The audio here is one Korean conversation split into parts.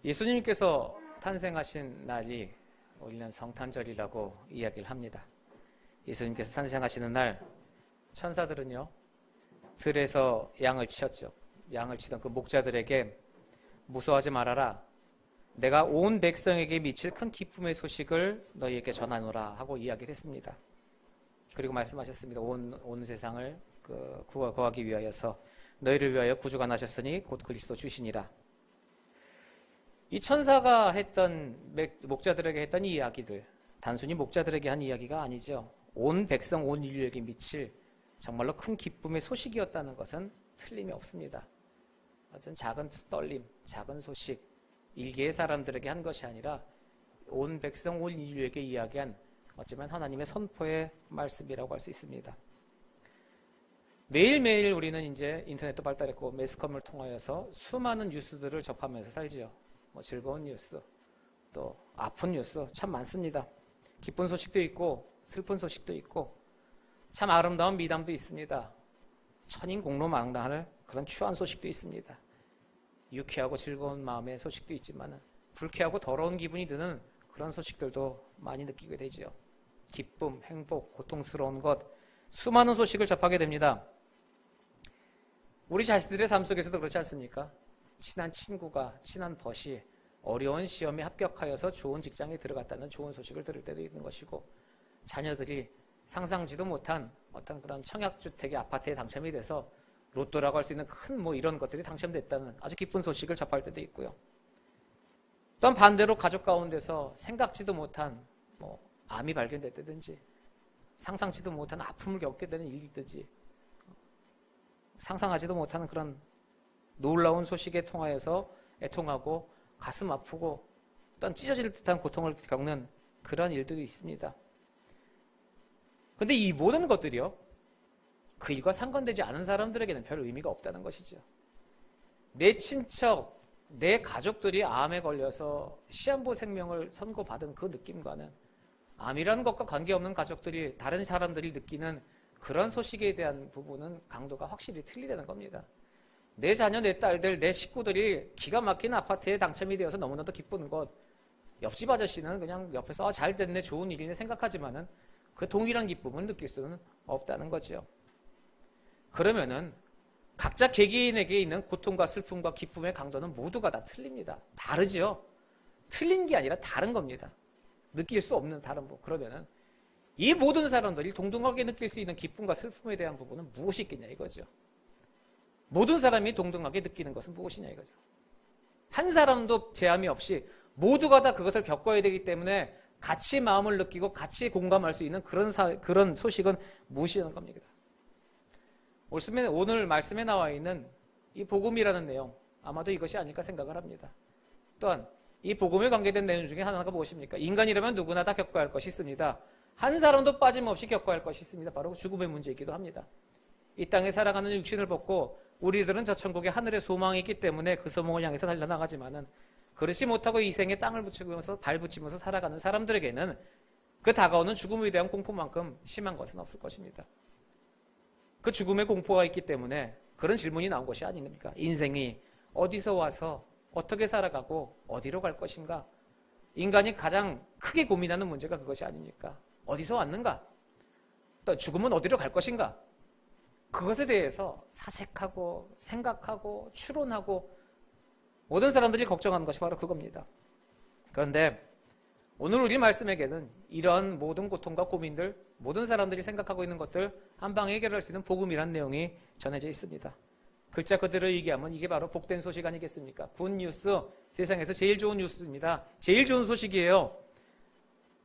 예수님께서 탄생하신 날이 우리는 성탄절이라고 이야기를 합니다. 예수님께서 탄생하시는 날 천사들은요 들에서 양을 치었죠. 양을 치던 그 목자들에게 무서워하지 말아라, 내가 온 백성에게 미칠 큰 기쁨의 소식을 너희에게 전하노라 하고 이야기를 했습니다. 그리고 말씀하셨습니다. 온 세상을 구하기 위하여서 너희를 위하여 구주가 나셨으니 곧 그리스도 주시니라. 이 천사가 했던 목자들에게 했던 이 이야기들, 단순히 목자들에게 한 이야기가 아니죠. 온 백성, 온 인류에게 미칠 정말로 큰 기쁨의 소식이었다는 것은 틀림이 없습니다. 그것은 작은 떨림, 작은 소식, 일개의 사람들에게 한 것이 아니라 온 백성, 온 인류에게 이야기한 어쩌면 하나님의 선포의 말씀이라고 할 수 있습니다. 매일매일 우리는 이제 인터넷도 발달했고 매스컴을 통하여서 수많은 뉴스들을 접하면서 살지요. 즐거운 뉴스, 또 아픈 뉴스 참 많습니다. 기쁜 소식도 있고 슬픈 소식도 있고 참 아름다운 미담도 있습니다. 천인공로망라할 그런 추한 소식도 있습니다. 유쾌하고 즐거운 마음의 소식도 있지만 불쾌하고 더러운 기분이 드는 그런 소식들도 많이 느끼게 되죠. 기쁨, 행복, 고통스러운 것, 수많은 소식을 접하게 됩니다. 우리 자신들의 삶 속에서도 그렇지 않습니까? 친한 친구가, 친한 벗이 어려운 시험에 합격하여서 좋은 직장에 들어갔다는 좋은 소식을 들을 때도 있는 것이고, 자녀들이 상상지도 못한 어떤 그런 청약주택의 아파트에 당첨이 돼서 로또라고 할 수 있는 큰 이런 것들이 당첨됐다는 아주 기쁜 소식을 접할 때도 있고요. 또한 반대로 가족 가운데서 생각지도 못한 암이 발견됐다든지 상상지도 못한 아픔을 겪게 되는 일이든지 상상하지도 못하는 그런 놀라운 소식에 통하여서 애통하고 가슴 아프고 어떤 찢어질 듯한 고통을 겪는 그런 일들이 있습니다. 그런데 이 모든 것들이요, 그 일과 상관되지 않은 사람들에게는 별 의미가 없다는 것이죠. 내 친척, 내 가족들이 암에 걸려서 시한부 생명을 선고받은 그 느낌과는 암이라는 것과 관계없는 가족들이, 다른 사람들이 느끼는 그런 소식에 대한 부분은 강도가 확실히 틀리다는 겁니다. 내 자녀, 내 딸들, 내 식구들이 기가 막힌 아파트에 당첨이 되어서 너무나도 기쁜 것, 옆집 아저씨는 그냥 옆에서 잘 됐네, 좋은 일이네 생각하지만은 그 동일한 기쁨을 느낄 수는 없다는 거죠. 그러면은 각자 개개인에게 있는 고통과 슬픔과 기쁨의 강도는 모두가 다 틀립니다. 다르죠. 틀린 게 아니라 다른 겁니다. 느낄 수 없는 다른 부. 그러면은 이 모든 사람들이 동등하게 느낄 수 있는 기쁨과 슬픔에 대한 부분은 무엇이 있겠냐 이거죠. 모든 사람이 동등하게 느끼는 것은 무엇이냐 이거죠. 한 사람도 제함이 없이 모두가 다 그것을 겪어야 되기 때문에 같이 마음을 느끼고 같이 공감할 수 있는 그런 소식은 무엇이라는 겁니다. 오늘 말씀에 나와 있는 이 복음이라는 내용, 아마도 이것이 아닐까 생각을 합니다. 또한 이 복음에 관계된 내용 중에 하나가 무엇입니까? 인간이라면 누구나 다 겪어야 할 것이 있습니다. 한 사람도 빠짐없이 겪어야 할 것이 있습니다. 바로 죽음의 문제이기도 합니다. 이 땅에 살아가는 육신을 벗고 우리들은 저 천국의 하늘의 소망이 있기 때문에 그 소망을 향해서 달려나가지만은 그렇지 못하고 이 생에 땅을 붙이면서 발붙이면서 살아가는 사람들에게는 그 다가오는 죽음에 대한 공포만큼 심한 것은 없을 것입니다. 그 죽음의 공포가 있기 때문에 그런 질문이 나온 것이 아닙니까? 인생이 어디서 와서 어떻게 살아가고 어디로 갈 것인가? 인간이 가장 크게 고민하는 문제가 그것이 아닙니까? 어디서 왔는가? 또 죽으면 어디로 갈 것인가? 그것에 대해서 사색하고 생각하고 추론하고 모든 사람들이 걱정하는 것이 바로 그겁니다. 그런데 오늘 우리 말씀에게는 이런 모든 고통과 고민들, 모든 사람들이 생각하고 있는 것들 한 방에 해결할 수 있는 복음이라는 내용이 전해져 있습니다. 글자 그대로 얘기하면 이게 바로 복된 소식 아니겠습니까? 굿뉴스, 세상에서 제일 좋은 뉴스입니다. 제일 좋은 소식이에요.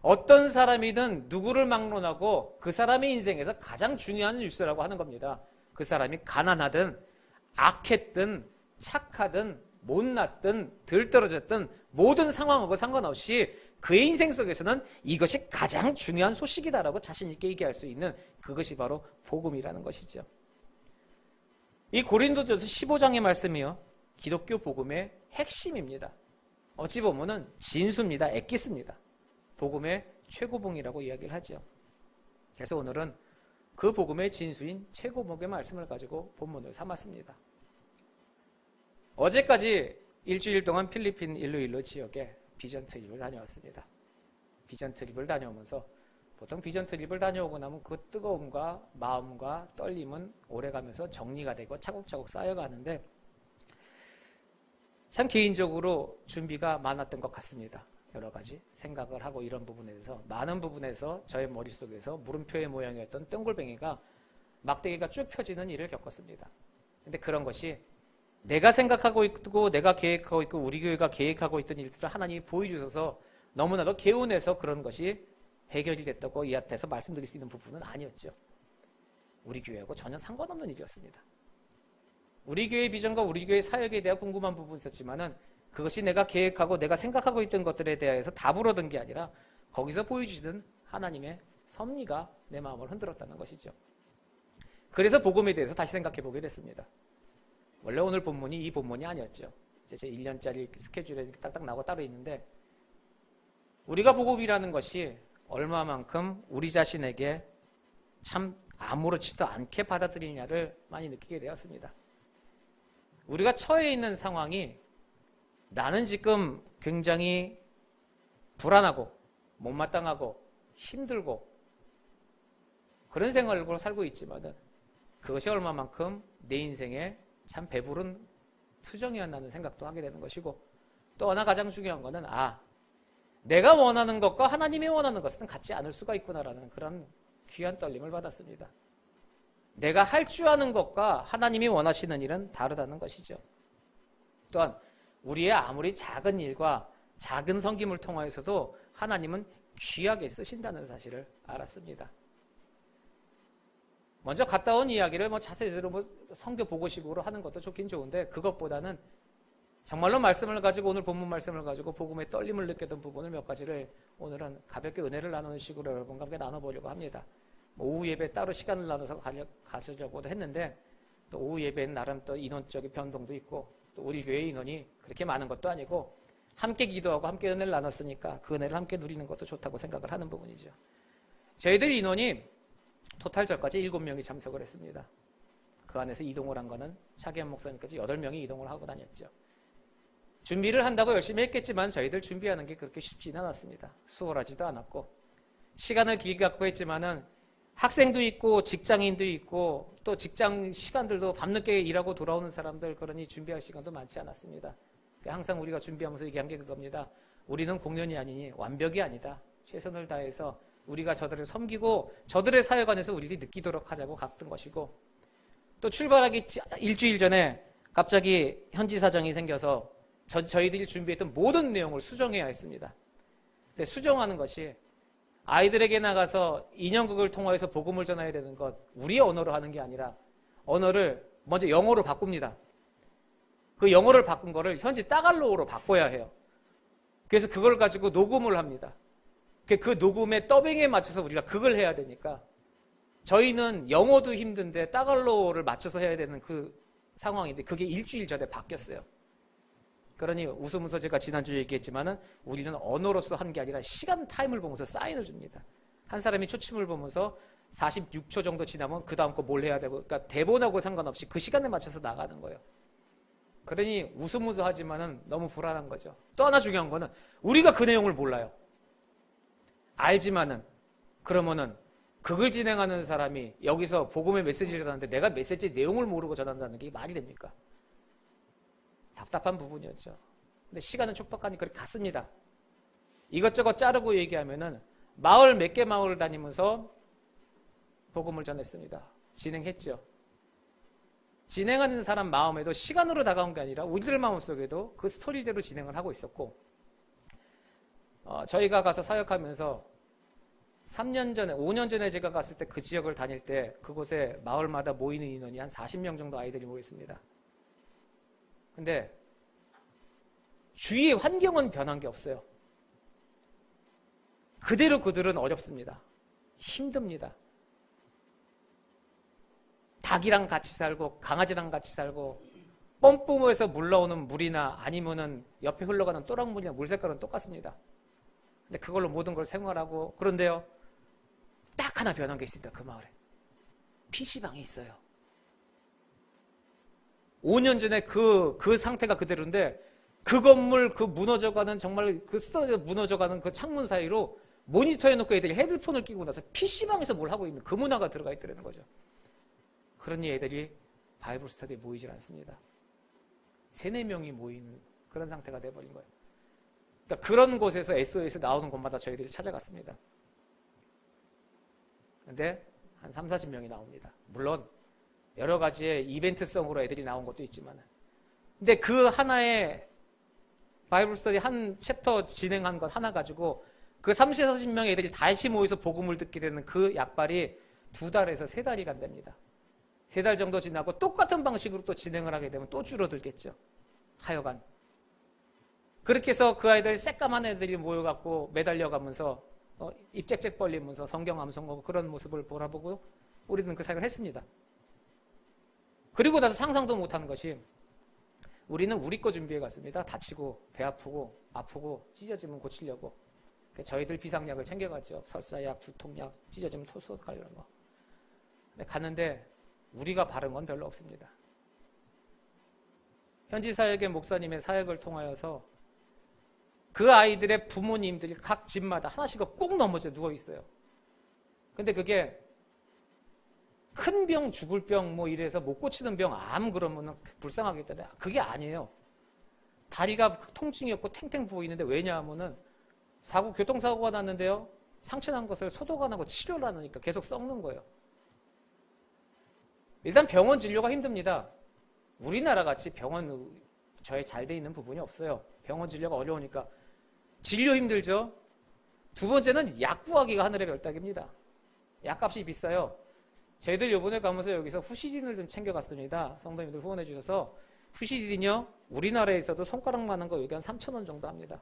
어떤 사람이든 누구를 막론하고 그 사람의 인생에서 가장 중요한 뉴스라고 하는 겁니다. 그 사람이 가난하든 악했든 착하든 못났든 들떨어졌든 모든 상황하고 상관없이 그의 인생 속에서는 이것이 가장 중요한 소식이다라고 자신 있게 얘기할 수 있는 그것이 바로 복음이라는 것이죠. 이 고린도전서 15장의 말씀이요, 기독교 복음의 핵심입니다. 어찌 보면은 진수입니다. 엑기스입니다. 복음의 최고봉이라고 이야기를 하죠. 그래서 오늘은 그 복음의 진수인 최고봉의 말씀을 가지고 본문을 삼았습니다. 어제까지 일주일 동안 필리핀 일로일로 지역에 비전 트립을 다녀왔습니다. 비전 트립을 다녀오면서 보통 비전 트립을 다녀오고 나면 그 뜨거움과 마음과 떨림은 오래가면서 정리가 되고 차곡차곡 쌓여가는데 참 개인적으로 준비가 많았던 것 같습니다. 여러 가지 생각을 하고 이런 부분에 대해서 많은 부분에서 저의 머릿속에서 물음표의 모양이었던 동글뱅이가 막대기가 쭉 펴지는 일을 겪었습니다. 근데 그런 것이 내가 생각하고 있고 내가 계획하고 있고 우리 교회가 계획하고 있던 일들을 하나님이 보여주셔서 너무나도 개운해서 그런 것이 해결이 됐다고 이 앞에서 말씀드릴 수 있는 부분은 아니었죠. 우리 교회하고 전혀 상관없는 일이었습니다. 우리 교회의 비전과 우리 교회의 사역에 대한 궁금한 부분이 있었지만은 그것이 내가 계획하고 내가 생각하고 있던 것들에 대해서 답을 얻은 게 아니라 거기서 보여주시는 하나님의 섭리가 내 마음을 흔들었다는 것이죠. 그래서 복음에 대해서 다시 생각해 보게 됐습니다. 원래 오늘 본문이 이 본문이 아니었죠. 이제 제 1년짜리 스케줄에 딱딱 나고 따로 있는데 우리가 복음이라는 것이 얼마만큼 우리 자신에게 참 아무렇지도 않게 받아들이냐를 많이 느끼게 되었습니다. 우리가 처해 있는 상황이 나는 지금 굉장히 불안하고 못마땅하고 힘들고 그런 생활을 살고 있지만은 그것이 얼마만큼 내 인생에 참 배부른 투정이었나는 생각도 하게 되는 것이고 또 하나 가장 중요한 것은 내가 원하는 것과 하나님이 원하는 것은 같지 않을 수가 있구나라는 그런 귀한 떨림을 받았습니다. 내가 할 줄 아는 것과 하나님이 원하시는 일은 다르다는 것이죠. 또한 우리의 아무리 작은 일과 작은 섬김을 통하여서도 하나님은 귀하게 쓰신다는 사실을 알았습니다. 먼저 갔다 온 이야기를 자세히 성경 보고식으로 하는 것도 좋긴 좋은데 그것보다는 정말로 말씀을 가지고 오늘 본문 말씀을 가지고 복음의 떨림을 느꼈던 부분을 몇 가지를 오늘은 가볍게 은혜를 나누는 식으로 여러분과 함께 나눠보려고 합니다. 오후 예배 따로 시간을 나눠서 가시려고도 했는데 또 오후 예배는 나름 또 인원적인 변동도 있고 또 우리 교회 인원이 그렇게 많은 것도 아니고 함께 기도하고 함께 은혜를 나눴으니까 그 은혜를 함께 누리는 것도 좋다고 생각을 하는 부분이죠. 저희들 인원이 토탈절까지 7명이 참석을 했습니다. 그 안에서 이동을 한 거는 차기현 목사님까지 8명이 이동을 하고 다녔죠. 준비를 한다고 열심히 했겠지만 저희들 준비하는 게 그렇게 쉽지는 않았습니다. 수월하지도 않았고 시간을 길게 갖고 했지만은 학생도 있고 직장인도 있고 또 직장 시간들도 밤늦게 일하고 돌아오는 사람들 그러니 준비할 시간도 많지 않았습니다. 항상 우리가 준비하면서 얘기한 게 그겁니다. 우리는 공연이 아니니 완벽이 아니다. 최선을 다해서 우리가 저들을 섬기고 저들의 사역 안에서 우리들이 느끼도록 하자고 갔던 것이고 또 출발하기 일주일 전에 갑자기 현지 사정이 생겨서 저희들이 준비했던 모든 내용을 수정해야 했습니다. 근데 수정하는 것이 아이들에게 나가서 인형극을 통해서 복음을 전해야 되는 것 우리의 언어로 하는 게 아니라 언어를 먼저 영어로 바꿉니다. 그 영어를 바꾼 거를 현지 따갈로우로 바꿔야 해요. 그래서 그걸 가지고 녹음을 합니다. 그 녹음의 더빙에 맞춰서 우리가 그걸 해야 되니까 저희는 영어도 힘든데 따갈로우를 맞춰서 해야 되는 그 상황인데 그게 일주일 전에 바뀌었어요. 그러니 웃으면서 제가 지난주에 얘기했지만은 우리는 언어로서 하는 게 아니라 시간 타임을 보면서 사인을 줍니다. 한 사람이 초침을 보면서 46초 정도 지나면 그 다음 거 뭘 해야 되고 그러니까 대본하고 상관없이 그 시간에 맞춰서 나가는 거예요. 그러니 웃으면서 하지만은 너무 불안한 거죠. 또 하나 중요한 거는 우리가 그 내용을 몰라요. 알지만은 그러면은 그걸 진행하는 사람이 여기서 복음의 메시지를 전하는데 내가 메시지 내용을 모르고 전한다는 게 말이 됩니까? 답답한 부분이었죠. 근데 시간은 촉박하니 그렇게 갔습니다. 이것저것 자르고 얘기하면은 마을 몇 개 마을을 다니면서 복음을 전했습니다. 진행했죠. 진행하는 사람 마음에도 시간으로 다가온 게 아니라 우리들 마음속에도 그 스토리대로 진행을 하고 있었고 저희가 가서 사역하면서 3년 전에 5년 전에 제가 갔을 때 그 지역을 다닐 때 그곳에 마을마다 모이는 인원이 한 40명 정도 아이들이 모였습니다. 근데 주위의 환경은 변한 게 없어요. 그대로 그들은 어렵습니다. 힘듭니다. 닭이랑 같이 살고 강아지랑 같이 살고 펌프에서 물러오는 물이나 아니면은 옆에 흘러가는 또랑물이나 물 색깔은 똑같습니다. 근데 그걸로 모든 걸 생활하고 그런데요. 딱 하나 변한 게 있습니다. 그 마을에. PC방이 있어요. 5년 전에 그 상태가 그대로인데 그 건물 그 무너져가는 정말 그 쓰러져 무너져가는 그 창문 사이로 모니터 해놓고 애들이 헤드폰을 끼고 나서 PC방에서 뭘 하고 있는 그 문화가 들어가 있더라는 거죠. 그러니 애들이 바이블 스터디에 모이질 않습니다. 3-4명이 모이는 그런 상태가 돼버린 거예요. 그러니까 그런 곳에서 SOS 나오는 곳마다 저희들이 찾아갔습니다. 근데 한 30-40명이 나옵니다. 물론 여러 가지의 이벤트성으로 애들이 나온 것도 있지만, 근데 그 하나의 바이블 스터디 한 챕터 진행한 것 하나 가지고 그 30-40명의 애들이 다시 모여서 복음을 듣게 되는 그 약발이 2달에서 3달이 간답니다. 3달 정도 지나고 똑같은 방식으로 또 진행을 하게 되면 또 줄어들겠죠. 하여간 그렇게 해서 그 아이들 새까만 애들이 모여갖고 매달려가면서 입 짹짹 벌리면서 성경 암송하고 그런 모습을 보라보고 우리는 그 사역을 했습니다. 그리고 나서 상상도 못하는 것이, 우리는 우리 거 준비해 갔습니다. 다치고 배 아프고 찢어지면 고치려고. 저희들 비상약을 챙겨갔죠. 설사약, 두통약, 찢어지면 토소칼 이런 거. 근데 갔는데 우리가 바른 건 별로 없습니다. 현지 사역의 목사님의 사역을 통하여서 그 아이들의 부모님들이 각 집마다 하나씩 꼭 넘어져 누워 있어요. 근데 그게 큰 병, 죽을 병, 뭐 이래서 못 고치는 병, 암 그러면은 불쌍하겠다. 그게 아니에요. 다리가 통증이 없고 탱탱 부어 있는데, 왜냐하면은 교통사고가 났는데요. 상처 난 것을 소독 안 하고 치료를 안 하니까 계속 썩는 거예요. 일단 병원 진료가 힘듭니다. 우리나라 같이 병원 저에 잘 돼 있는 부분이 없어요. 병원 진료가 어려우니까 진료 힘들죠. 2번째는 약 구하기가 하늘의 별따기입니다. 약값이 비싸요. 저희들 이번에 가면서 여기서 후시딘을 좀 챙겨갔습니다. 성도님들 후원해 주셔서. 후시딘이요, 우리나라에서도 손가락만한 거 여기 한 3,000원 정도 합니다.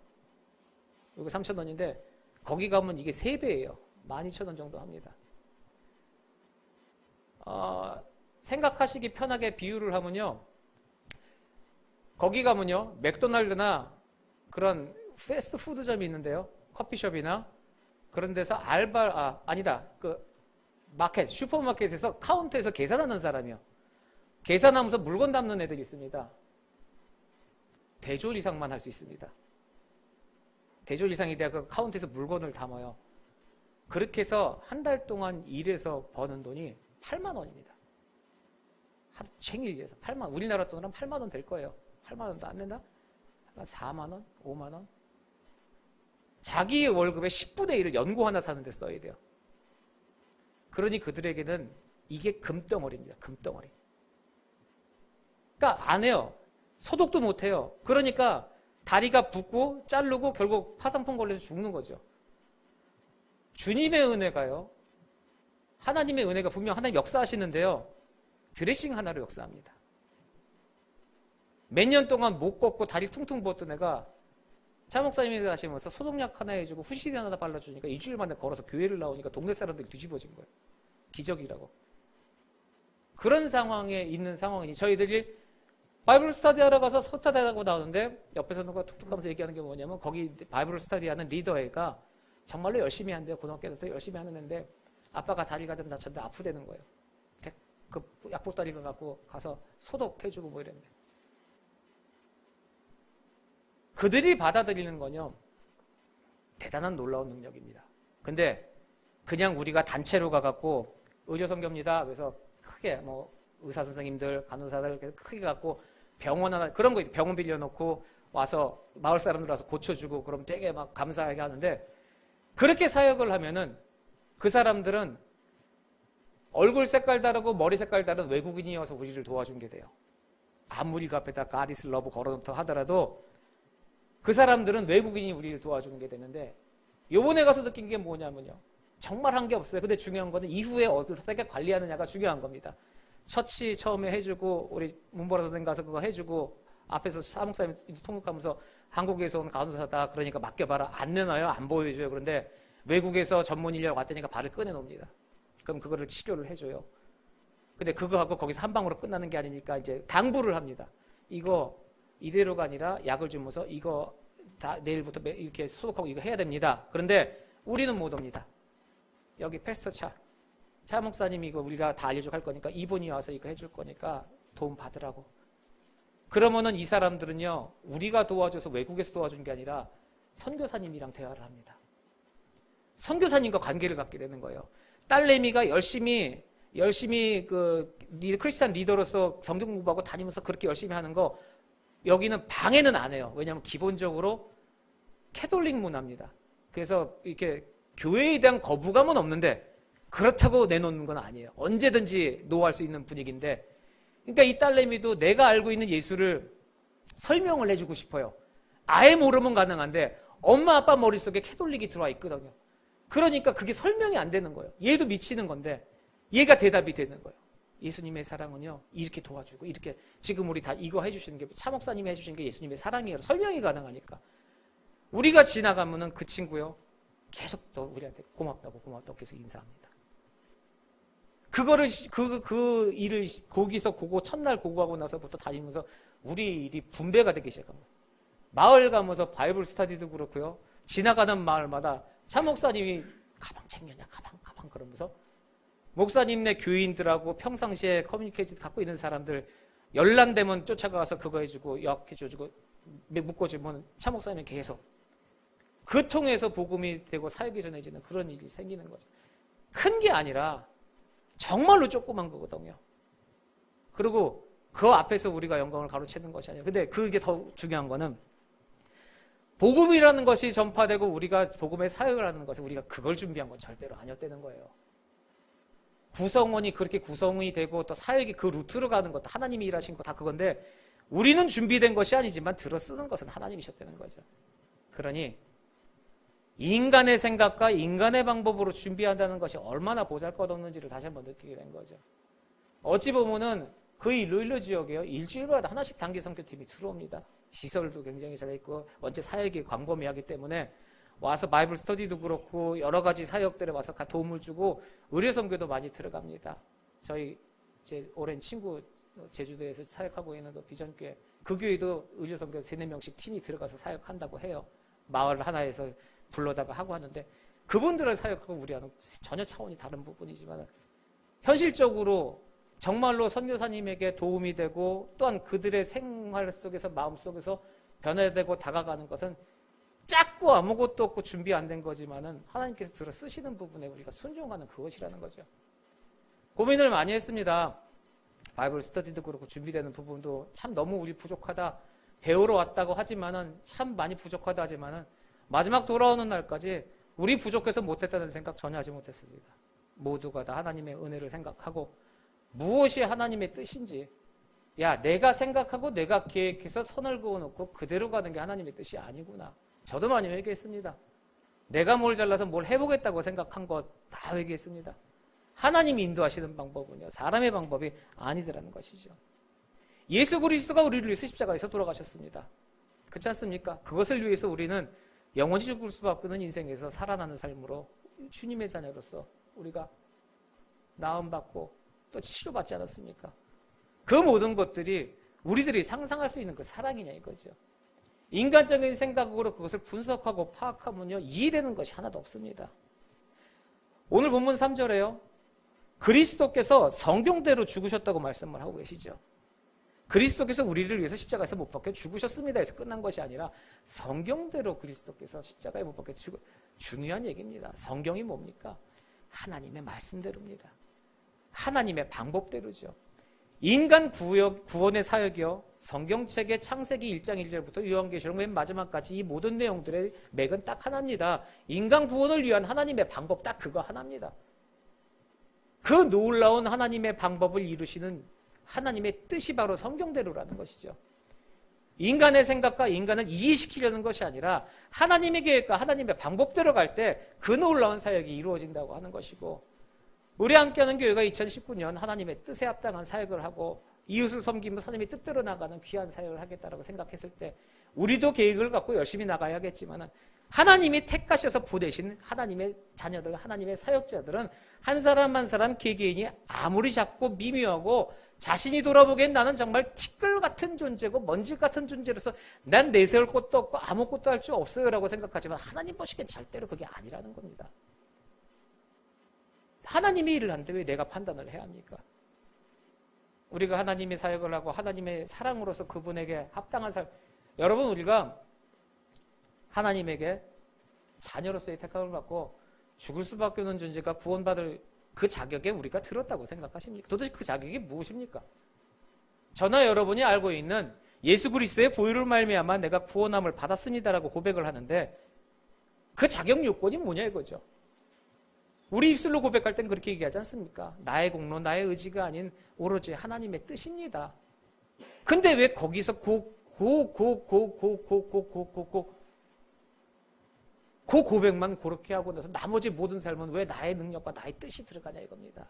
여기 3,000원인데 거기 가면 이게 3배예요. 12,000원 정도 합니다. 생각하시기 편하게 비유를 하면요, 거기 가면요, 맥도날드나 그런 패스트푸드점이 있는데요, 커피숍이나 그런 데서 마켓, 슈퍼마켓에서 카운터에서 계산하는 사람이요. 계산하면서 물건 담는 애들이 있습니다. 대졸 이상만 할 수 있습니다. 대졸 이상이 돼야 그 카운터에서 물건을 담아요. 그렇게 해서 한 달 동안 일해서 버는 돈이 8만 원입니다. 하루 종일 일해서 8만, 우리나라 돈으로 8만 원 될 거예요. 8만 원도 안 된다? 한 4만 원? 5만 원? 자기 월급의 10분의 1을 연고 하나 사는데 써야 돼요. 그러니 그들에게는 이게 금덩어리입니다. 금덩어리. 그러니까 안 해요. 소독도 못 해요. 그러니까 다리가 붓고 자르고 결국 파상풍 걸려서 죽는 거죠. 주님의 은혜가요, 하나님의 은혜가 분명 하나님 역사하시는데요, 드레싱 하나로 역사합니다. 몇 년 동안 못 걷고 다리 퉁퉁 부었던 애가 차 목사님이 가시면서 소독약 하나 해주고 후시딘 하나 발라주니까 2주일 만에 걸어서 교회를 나오니까 동네 사람들이 뒤집어진 거예요. 기적이라고. 그런 상황에 있는 상황이니, 저희들이 바이블 스터디 하러 가서 스터디하고 나오는데 옆에서 누가 툭툭 하면서 얘기하는 게 뭐냐면, 거기 바이블 스터디 하는 리더 애가 정말로 열심히 하는데요. 고등학교 때부터 열심히 하는 애인데 아빠가 다리가 좀 다쳤는데 아프다는 거예요. 그 약보따리가 갖고 가서 소독해주고 뭐 이랬는데, 그들이 받아들이는 건요, 대단한 놀라운 능력입니다. 근데 그냥 우리가 단체로 가갖고 의료선교입니다. 그래서 크게 뭐 의사 선생님들, 간호사들 크게 갖고 병원 하나, 그런 거 병원 빌려놓고 와서 마을 사람들 와서 고쳐주고 그럼 되게 막 감사하게 하는데, 그렇게 사역을 하면은 그 사람들은 얼굴 색깔 다르고 머리 색깔 다른 외국인이 와서 우리를 도와준 게 돼요. 아무리 그 앞에다 God is love 걸어놓다 하더라도 그 사람들은 외국인이 우리를 도와주는 게 되는데, 요번에 가서 느낀 게 뭐냐면요, 정말 한 게 없어요. 근데 중요한 거는 이후에 어떻게 관리하느냐가 중요한 겁니다. 처치 처음에 해주고, 우리 문보라 선생님 가서 그거 해주고, 앞에서 사목사님 통역하면서 한국에서 온 간호사다 그러니까 맡겨봐라. 안 내놔요. 안 보여줘요. 그런데 외국에서 전문 인력 왔다니까 발을 꺼내놓습니다. 그럼 그거를 치료를 해줘요. 근데 그거 하고 거기서 한 방으로 끝나는 게 아니니까 이제 당부를 합니다. 이거 이대로가 아니라 약을 주면서 이거 다 내일부터 이렇게 소독하고 이거 해야 됩니다. 그런데 우리는 못 옵니다. 여기 패스터 차 목사님이 이거 우리가 다 알려주고 할 거니까 이분이 와서 이거 해줄 거니까 도움 받으라고. 그러면은 이 사람들은요, 우리가 도와줘서 외국에서 도와준 게 아니라 선교사님이랑 대화를 합니다. 선교사님과 관계를 갖게 되는 거예요. 딸내미가 열심히 그 크리스찬 리더로서 성경 공부하고 다니면서 그렇게 열심히 하는 거 여기는 방해는 안 해요. 왜냐하면 기본적으로 캐톨릭 문화입니다. 그래서 이렇게 교회에 대한 거부감은 없는데 그렇다고 내놓는 건 아니에요. 언제든지 노할 수 있는 분위기인데, 그러니까 이 딸내미도 내가 알고 있는 예수를 설명을 해주고 싶어요. 아예 모르면 가능한데 엄마 아빠 머릿속에 캐톨릭이 들어와 있거든요. 그러니까 그게 설명이 안 되는 거예요. 얘도 미치는 건데 얘가 대답이 되는 거예요. 예수님의 사랑은요, 이렇게 도와주고 이렇게 지금 우리 다 이거 해주시는 게 차 목사님이 해주시는 게 예수님의 사랑이에요. 설명이 가능하니까. 우리가 지나가면은 그 친구요, 계속 또 우리한테 고맙다고 계속 인사합니다. 그거를 그 일을 거기서 그거 첫날 고고하고 나서부터 다니면서 우리 일이 분배가 되기 시작한 거예요. 마을 가면서 바이블 스터디도 그렇고요. 지나가는 마을마다 차 목사님이 가방 챙겼냐, 가방 그러면서 목사님네 교인들하고 평상시에 커뮤니케이션 갖고 있는 사람들 연락되면 쫓아가서 그거 해주고 약해주고 묶어주면 차 목사님이 계속 그 통해서 복음이 되고 사역이 전해지는 그런 일이 생기는 거죠. 큰 게 아니라 정말로 조그만 거거든요. 그리고 그 앞에서 우리가 영광을 가로채는 것이 아니에요. 근데 그게 더 중요한 거는 복음이라는 것이 전파되고 우리가 복음의 사역을 하는 것은 우리가 그걸 준비한 건 절대로 아니었다는 거예요. 구성원이 그렇게 구성이 되고 또 사역이 그 루트로 가는 것도 하나님이 일하신 거 다 그건데 우리는 준비된 것이 아니지만 들어 쓰는 것은 하나님이셨다는 거죠. 그러니 인간의 생각과 인간의 방법으로 준비한다는 것이 얼마나 보잘것없는지를 다시 한번 느끼게 된 거죠. 어찌 보면은 그 일로 지역에요, 일주일마다 하나씩 단기 선교팀이 들어옵니다. 시설도 굉장히 잘 있고 원체 사역이 광범위하기 때문에 와서 바이블 스터디도 그렇고 여러 가지 사역들에 와서 도움을 주고 의료 선교도 많이 들어갑니다. 저희 제 오랜 친구 제주도에서 사역하고 있는 그 비전교회, 그 교회도 의료 선교 3-4명씩 팀이 들어가서 사역한다고 해요. 마을 하나에서 불러다가 하고 하는데 그분들의 사역하고 우리와는 전혀 차원이 다른 부분이지만 현실적으로 정말로 선교사님에게 도움이 되고 또한 그들의 생활 속에서 마음 속에서 변화되고 다가가는 것은 작고 아무것도 없고 준비 안 된 거지만은 하나님께서 들어 쓰시는 부분에 우리가 순종하는 그것이라는 거죠. 고민을 많이 했습니다. 바이블 스터디도 그렇고 준비되는 부분도 참 너무 우리 부족하다. 배우러 왔다고 하지만은 참 많이 부족하다 하지만은 마지막 돌아오는 날까지 우리 부족해서 못했다는 생각 전혀 하지 못했습니다. 모두가 다 하나님의 은혜를 생각하고 무엇이 하나님의 뜻인지, 야, 내가 생각하고 내가 계획해서 선을 그어놓고 그대로 가는 게 하나님의 뜻이 아니구나. 저도 많이 회개했습니다. 내가 뭘 잘라서 뭘 해보겠다고 생각한 것 다 회개했습니다. 하나님이 인도하시는 방법은요, 사람의 방법이 아니더라는 것이죠. 예수 그리스도가 우리를 위해서 십자가에서 돌아가셨습니다. 그렇지 않습니까? 그것을 위해서 우리는 영원히 죽을 수밖에 없는 인생에서 살아나는 삶으로 주님의 자녀로서 우리가 나음받고 또 치료받지 않았습니까? 그 모든 것들이 우리들이 상상할 수 있는 그 사랑이냐 이거죠. 인간적인 생각으로 그것을 분석하고 파악하면요, 이해되는 것이 하나도 없습니다. 오늘 본문 3절에요. 그리스도께서 성경대로 죽으셨다고 말씀을 하고 계시죠. 그리스도께서 우리를 위해서 십자가에서 못 박혀 죽으셨습니다 해서 끝난 것이 아니라 성경대로 그리스도께서 십자가에 못 박혀 중요한 얘기입니다. 성경이 뭡니까? 하나님의 말씀대로입니다. 하나님의 방법대로죠. 인간 구원의 사역이요, 성경책의 창세기 1장 1절부터 요한계시록 맨 마지막까지 이 모든 내용들의 맥은 딱 하나입니다. 인간 구원을 위한 하나님의 방법 딱 그거 하나입니다. 그 놀라운 하나님의 방법을 이루시는 하나님의 뜻이 바로 성경대로라는 것이죠. 인간의 생각과 인간을 이해시키려는 것이 아니라 하나님의 계획과 하나님의 방법대로 갈 때 그 놀라운 사역이 이루어진다고 하는 것이고, 우리 함께하는 교회가 2019년 하나님의 뜻에 합당한 사역을 하고 이웃을 섬기면서 하나님의 뜻대로 나가는 귀한 사역을 하겠다라고 생각했을 때 우리도 계획을 갖고 열심히 나가야겠지만 하나님이 택하셔서 보내신 하나님의 자녀들, 하나님의 사역자들은 한 사람 한 사람 개개인이 아무리 작고 미묘하고 자신이 돌아보기엔 나는 정말 티끌 같은 존재고 먼지 같은 존재로서 난 내세울 것도 없고 아무것도 할 수 없어요 라고 생각하지만 하나님 보시기엔 절대로 그게 아니라는 겁니다. 하나님이 일을 하는데 왜 내가 판단을 해야 합니까? 우리가 하나님의 사역을 하고 하나님의 사랑으로서 그분에게 합당한 삶. 여러분, 우리가 하나님에게 자녀로서의 택함을 받고 죽을 수밖에 없는 존재가 구원받을 그 자격에 우리가 들었다고 생각하십니까? 도대체 그 자격이 무엇입니까? 저나 여러분이 알고 있는 예수 그리스도의 보혈을 말미암아 내가 구원함을 받았습니다라고 고백을 하는데 그 자격 요건이 뭐냐 이거죠. 우리 입술로 고백할 땐 그렇게 얘기하지 않습니까? 나의 공로, 나의 의지가 아닌 오로지 하나님의 뜻입니다. 근데 왜 거기서 그 고백만 그렇게 하고 나서 나머지 모든 삶은 왜 나의 능력과 나의 뜻이 들어가냐 이겁니다.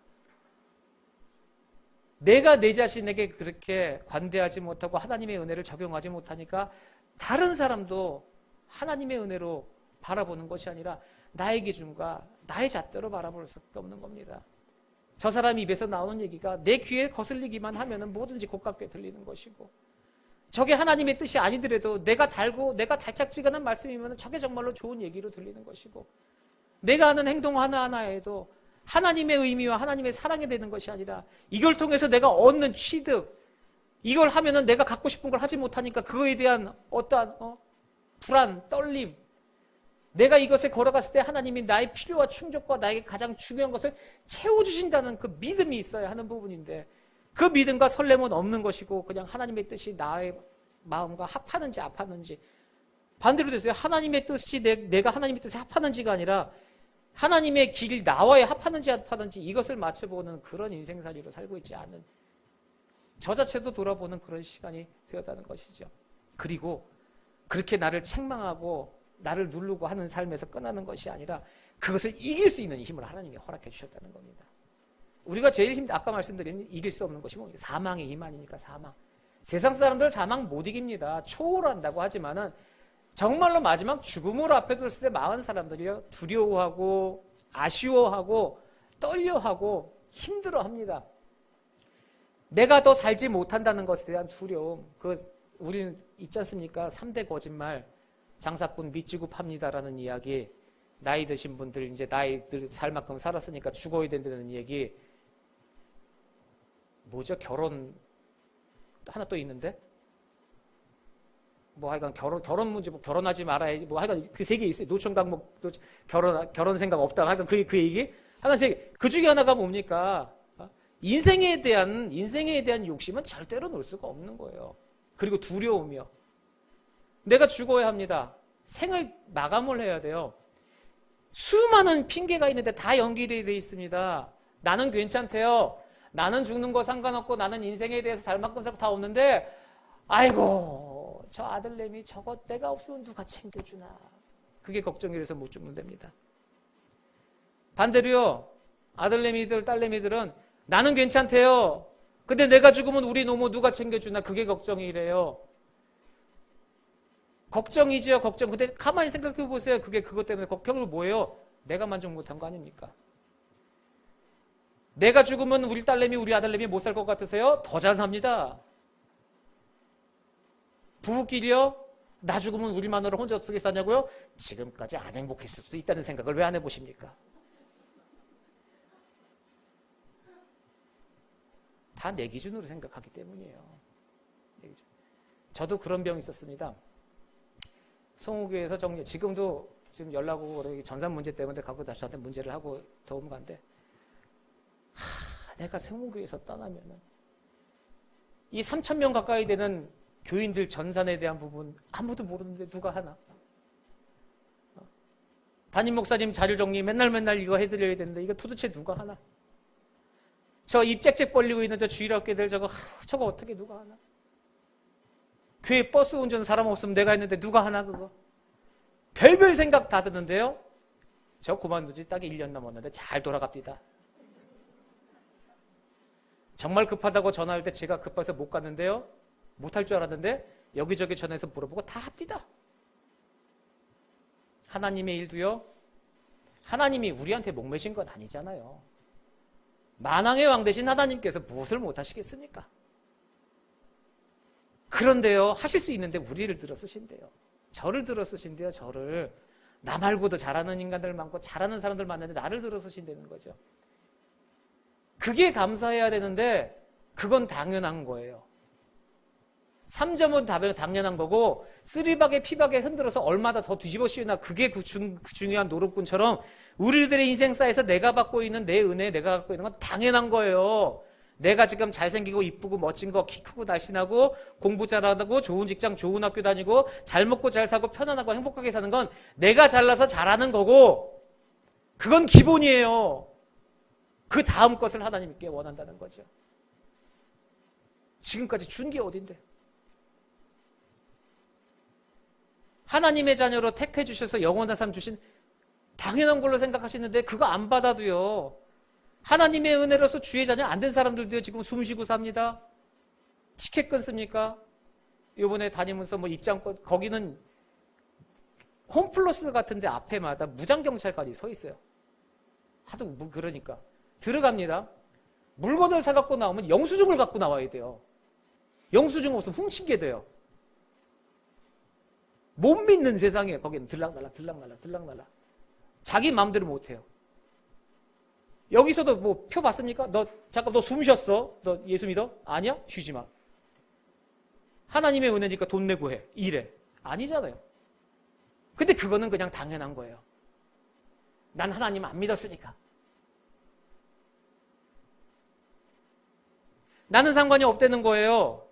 내가 내 자신에게 그렇게 관대하지 못하고 하나님의 은혜를 적용하지 못하니까 다른 사람도 하나님의 은혜로 바라보는 것이 아니라 나의 기준과 나의 잣대로 바라볼 수밖에 없는 겁니다. 저 사람 입에서 나오는 얘기가 내 귀에 거슬리기만 하면 뭐든지 고깝게 들리는 것이고 저게 하나님의 뜻이 아니더라도 내가 달고 내가 달짝지근한 말씀이면 저게 정말로 좋은 얘기로 들리는 것이고 내가 하는 행동 하나하나에도 하나님의 의미와 하나님의 사랑이 되는 것이 아니라 이걸 통해서 내가 얻는 취득, 이걸 하면은 내가 갖고 싶은 걸 하지 못하니까 그거에 대한 어떠한 불안, 떨림, 내가 이것에 걸어갔을 때 하나님이 나의 필요와 충족과 나에게 가장 중요한 것을 채워주신다는 그 믿음이 있어야 하는 부분인데 그 믿음과 설렘은 없는 것이고 그냥 하나님의 뜻이 나의 마음과 합하는지 합하는지 반대로 됐어요. 하나님의 뜻이 내가 하나님의 뜻에 합하는지가 아니라 하나님의 길이 나와야 합하는지 합하는지 이것을 맞춰보는 그런 인생살이로 살고 있지 않은 저 자체도 돌아보는 그런 시간이 되었다는 것이죠. 그리고 그렇게 나를 책망하고 나를 누르고 하는 삶에서 끝나는 것이 아니라 그것을 이길 수 있는 힘을 하나님이 허락해 주셨다는 겁니다. 우리가 제일 아까 말씀드린 이길 수 없는 것이 뭡니까? 사망의 힘 아닙니까? 사망. 세상 사람들 사망 못 이깁니다. 초월한다고 하지만은 정말로 마지막 죽음을 앞에 뒀을 때 많은 사람들이요 두려워하고 아쉬워하고 떨려하고 힘들어합니다. 내가 더 살지 못한다는 것에 대한 두려움. 우리는 있지 않습니까? 3대 거짓말. 장사꾼 밑지고 팝니다라는 이야기. 나이 드신 분들 이제 나이들 살 만큼 살았으니까 죽어야 된다는 얘기. 뭐죠? 결혼 하나 또 있는데? 뭐 하여간 결혼 문제, 뭐 결혼하지 말아야지, 뭐 하여간 그 세 개 있어요. 노천 강목도 결혼 생각 없다. 하여간 그 얘기. 하여간 세 개. 그 중에 하나가 뭡니까? 인생에 대한 욕심은 절대로 놓을 수가 없는 거예요. 그리고 두려움이요. 내가 죽어야 합니다. 생을 마감을 해야 돼요. 수많은 핑계가 있는데 다 연결이 되어 있습니다. 나는 괜찮대요. 나는 죽는 거 상관없고 나는 인생에 대해서 살 만큼 살 다 없는데 아이고 저 아들내미 저거 내가 없으면 누가 챙겨주나. 그게 걱정이 돼서 못 죽는답니다. 반대로요. 아들내미들 딸내미들은 나는 괜찮대요. 근데 내가 죽으면 우리 노모 누가 챙겨주나. 그게 걱정이래요. 걱정이죠. 걱정. 근데 가만히 생각해 보세요. 그것 때문에 결국 뭐예요? 내가 만족 못한 거 아닙니까? 내가 죽으면 우리 딸내미 우리 아들내미 못 살 것 같으세요? 더 잘 삽니다. 부부끼리요? 나 죽으면 우리 마누라 혼자 어떻게 사냐고요? 지금까지 안 행복했을 수도 있다는 생각을 왜 안 해보십니까? 다 내 기준으로 생각하기 때문이에요. 저도 그런 병이 있었습니다. 송우교에서 지금도 지금 연락 오고 전산 문제 때문에 갖고 다시 저한테 문제를 하고 도움 간데 내가 송우교에서 떠나면은 이 3,000명 가까이 되는 교인들 전산에 대한 부분 아무도 모르는데 누가 하나? 담임 목사님 자료 정리 맨날 이거 해드려야 되는데 이거 도대체 누가 하나? 저 입 짹짹 벌리고 있는 저 주일학교들 저거 어떻게 누가 하나? 교회 버스 운전 사람 없으면 내가 했는데 누가 하나 그거? 별별 생각 다 드는데요. 저 그만두지 딱 1년 남았는데 잘 돌아갑니다. 정말 급하다고 전화할 때 제가 급해서 못 갔는데요. 못할 줄 알았는데 여기저기 전화해서 물어보고 다 합니다. 하나님의 일도요. 하나님이 우리한테 목매신 건 아니잖아요. 만왕의 왕 되신 하나님께서 무엇을 못하시겠습니까? 그런데요. 하실 수 있는데 우리를 들어 쓰신대요. 저를 들어 쓰신대요. 저를. 나 말고도 잘하는 인간들 많고 잘하는 사람들 많은데 나를 들어 쓰신다는 거죠. 그게 감사해야 되는데 그건 당연한 거예요. 3점은 당연한 거고, 쓰리박에 피박에 흔들어서 얼마나 더 뒤집어 씌우나, 그게 그 중요한 노릇꾼처럼 우리들의 인생사에서 내가 받고 있는 내 은혜, 내가 갖고 있는 건 당연한 거예요. 내가 지금 잘생기고 이쁘고 멋진 거, 키 크고 날씬하고 공부 잘하고 좋은 직장 좋은 학교 다니고 잘 먹고 잘 사고 편안하고 행복하게 사는 건 내가 잘나서 잘하는 거고, 그건 기본이에요. 그 다음 것을 하나님께 원한다는 거죠. 지금까지 준 게 어딘데? 하나님의 자녀로 택해 주셔서 영원한 삶 주신 당연한 걸로 생각하시는데 그거 안 받아도요. 하나님의 은혜로서 주의 자녀 안 된 사람들도요, 지금 숨 쉬고 삽니다. 티켓 끊습니까? 이번에 다니면서 뭐 입장권, 거기는 홈플러스 같은데 앞에마다 무장경찰관이 서 있어요. 하도 그러니까. 들어갑니다. 물건을 사갖고 나오면 영수증을 갖고 나와야 돼요. 영수증 없으면 훔치게 돼요. 못 믿는 세상이에요. 거기는 들락날락. 자기 마음대로 못해요. 여기서도 뭐 표 봤습니까? 잠깐 너 숨 쉬었어? 너 예수 믿어? 아니야? 쉬지 마. 하나님의 은혜니까 돈 내고 해. 일해. 아니잖아요. 근데 그거는 그냥 당연한 거예요. 난 하나님 안 믿었으니까. 나는 상관이 없다는 거예요.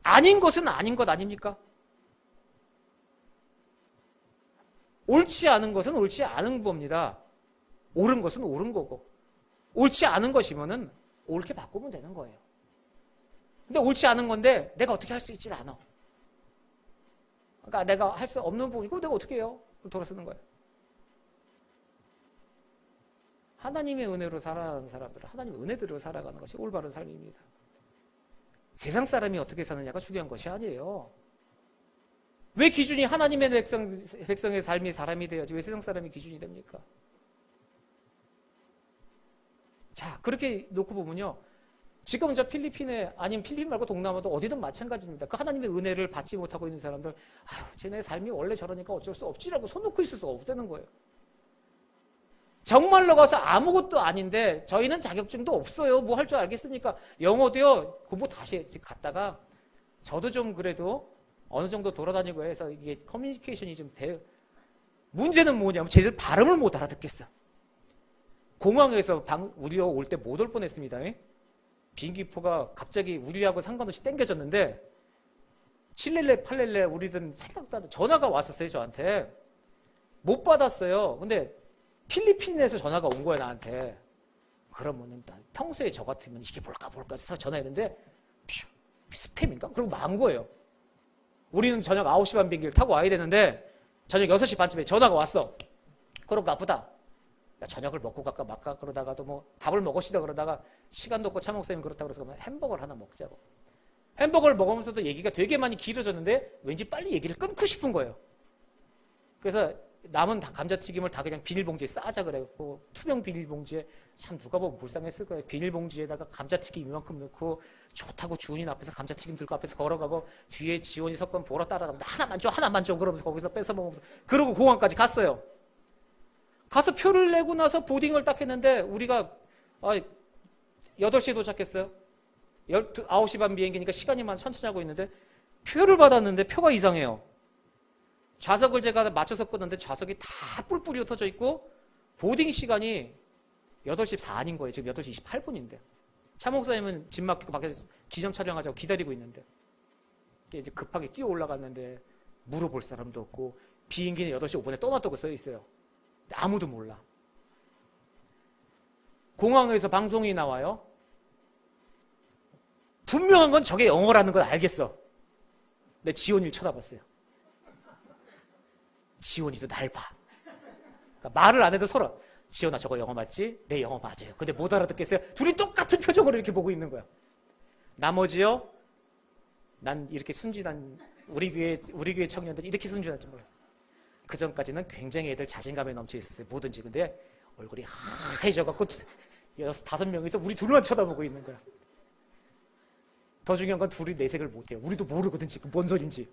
아닌 것은 아닌 것 아닙니까? 옳지 않은 것은 옳지 않은 겁니다. 옳은 것은 옳은 거고, 옳지 않은 것이면은 옳게 바꾸면 되는 거예요. 근데 옳지 않은 건데 내가 어떻게 할 수 있진 않아. 그러니까 내가 할 수 없는 부분이고 내가 어떻게 해요? 돌아서는 거예요. 하나님의 은혜로 살아가는 사람들은 하나님의 은혜대로 살아가는 것이 올바른 삶입니다. 세상 사람이 어떻게 사느냐가 중요한 것이 아니에요. 왜 기준이 하나님의 백성의 삶이 사람이 돼야지 왜 세상 사람이 기준이 됩니까? 자, 그렇게 놓고 보면요. 지금 저 필리핀에, 아니면 필리핀 말고 동남아도 어디든 마찬가지입니다. 그 하나님의 은혜를 받지 못하고 있는 사람들, 아유, 쟤네 삶이 원래 저러니까 어쩔 수 없지라고 손 놓고 있을 수가 없다는 거예요. 정말로 가서 아무것도 아닌데 저희는 자격증도 없어요. 뭐 할 줄 알겠습니까? 영어도요, 공부 다시 갔다가 저도 좀 그래도 어느 정도 돌아다니고 해서 이게 커뮤니케이션이 좀 문제는 뭐냐면 쟤들 발음을 못 알아듣겠어. 공항에서 우리가 올 때 못 올 뻔했습니다. 비행기표가 갑자기 우리하고 상관없이 땡겨졌는데 7렐레 8렐레 우리든 생각도 안 해. 전화가 왔었어요. 저한테. 못 받았어요. 근데 필리핀에서 전화가 온 거야 나한테. 그러면은 평소에 저 같으면 이게 뭘까 해서 전화했는데 스팸인가? 그러고 만 거예요. 우리는 저녁 9시 반 비행기를 타고 와야 되는데 저녁 6시 반쯤에 전화가 왔어. 그러고 아프다. 야, 저녁을 먹고 갈까 말까 그러다가도 뭐 밥을 먹읍시다 그러다가 시간도 없고 차 목사님 그렇다고 그래서 그러면 햄버거를 하나 먹자고. 햄버거를 먹으면서도 얘기가 되게 많이 길어졌는데 왠지 빨리 얘기를 끊고 싶은 거예요. 그래서 남은 감자튀김을 다 그냥 비닐봉지에 싸자 그래갖고 투명 비닐봉지에, 참 누가 보면 불쌍했을 거예요. 비닐봉지에다가 감자튀김 이만큼 넣고 좋다고 주은이 앞에서 감자튀김 들고 앞에서 걸어가고 뒤에 지원이 석권 보러 따라가면 하나만 줘 그러면서 거기서 뺏어 먹으면서 그러고 공항까지 갔어요. 가서 표를 내고 나서 보딩을 딱 했는데 우리가 8시에 도착했어요. 9시 반 비행기니까 시간이만 천천히 하고 있는데 표를 받았는데 표가 이상해요. 좌석을 제가 맞춰서 껐는데 좌석이 다 뿔뿔이 흩어져 있고 보딩 시간이 8시 4분인 거예요. 지금 8시 28분인데. 차 목사님은 집 맡기고 밖에서 기념 촬영하자고 기다리고 있는데 이제 급하게 뛰어 올라갔는데 물어볼 사람도 없고 비행기는 8시 5분에 떠났다고 써 있어요. 아무도 몰라. 공항에서 방송이 나와요. 분명한 건 저게 영어라는 걸 알겠어. 근데 지원이를 쳐다봤어요. 지원이도 날 봐. 그러니까 말을 안 해도 서로 지원아 저거 영어 맞지? 내 영어 맞아요. 근데 못 알아듣겠어요. 둘이 똑같은 표정으로 이렇게 보고 있는 거야. 나머지요? 난 이렇게 순진한 우리 교회 청년들이 이렇게 순진할 줄 몰랐어요. 그 전까지는 굉장히 애들 자신감에 넘쳐 있었어요. 뭐든지. 근데 얼굴이 하얘져갖고 5명이서 우리 둘만 쳐다보고 있는 거야. 더 중요한 건 둘이 내색을 못해요. 우리도 모르거든 지금 뭔 소린지.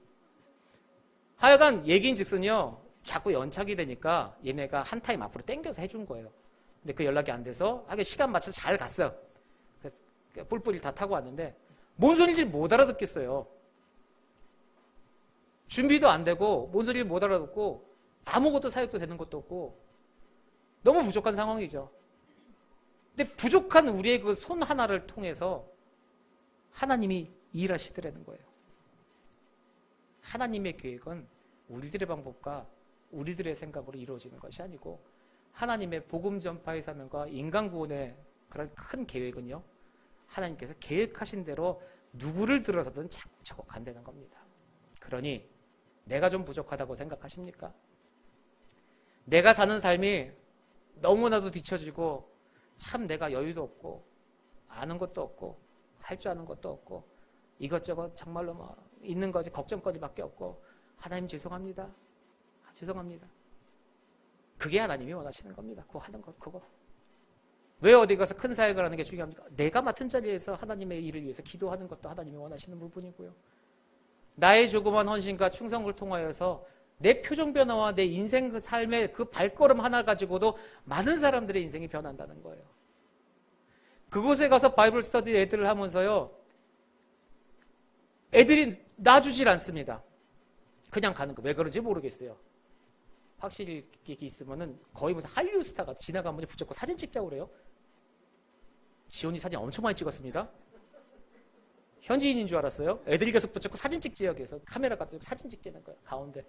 하여간 얘기인즉슨요. 자꾸 연착이 되니까 얘네가 한 타임 앞으로 당겨서 해준 거예요. 근데 그 연락이 안 돼서 하긴 시간 맞춰서 잘 갔어요. 뿔뿔이 다 타고 왔는데 뭔 소리인지 못 알아듣겠어요. 준비도 안 되고 뭔 소리를 못 알아듣고 아무것도 사역도 되는 것도 없고 너무 부족한 상황이죠. 근데 부족한 우리의 그 손 하나를 통해서 하나님이 일하시더라는 거예요. 하나님의 계획은 우리들의 방법과 우리들의 생각으로 이루어지는 것이 아니고 하나님의 복음 전파의 사명과 인간 구원의 그런 큰 계획은요, 하나님께서 계획하신 대로 누구를 들어서든 차곡차곡 간다는 겁니다. 그러니 내가 좀 부족하다고 생각하십니까? 내가 사는 삶이 너무나도 뒤처지고 참 내가 여유도 없고 아는 것도 없고 할 줄 아는 것도 없고 이것저것 정말로 막 있는 거지 걱정거리밖에 없고 하나님 죄송합니다. 죄송합니다. 그게 하나님이 원하시는 겁니다. 그거 하는 것 그거. 왜 어디 가서 큰 사역을 하는 게 중요합니까? 내가 맡은 자리에서 하나님의 일을 위해서 기도하는 것도 하나님이 원하시는 부분이고요. 나의 조그만 헌신과 충성을 통하여서 내 표정 변화와 내 인생 그 삶의 그 발걸음 하나 가지고도 많은 사람들의 인생이 변한다는 거예요. 그곳에 가서 바이블 스터디 애들을 하면서요, 애들이 놔주질 않습니다. 그냥 가는 거. 왜 그런지 모르겠어요. 확실히 있으면은 거의 무슨 한류 스타가 지나가면 붙잡고 사진 찍자고 그래요. 지원이 사진 엄청 많이 찍었습니다. 현지인인 줄 알았어요. 애들이 계속 붙잡고 사진 찍지, 여기서 카메라 갖다 주고 사진 찍자는 거예요. 가운데.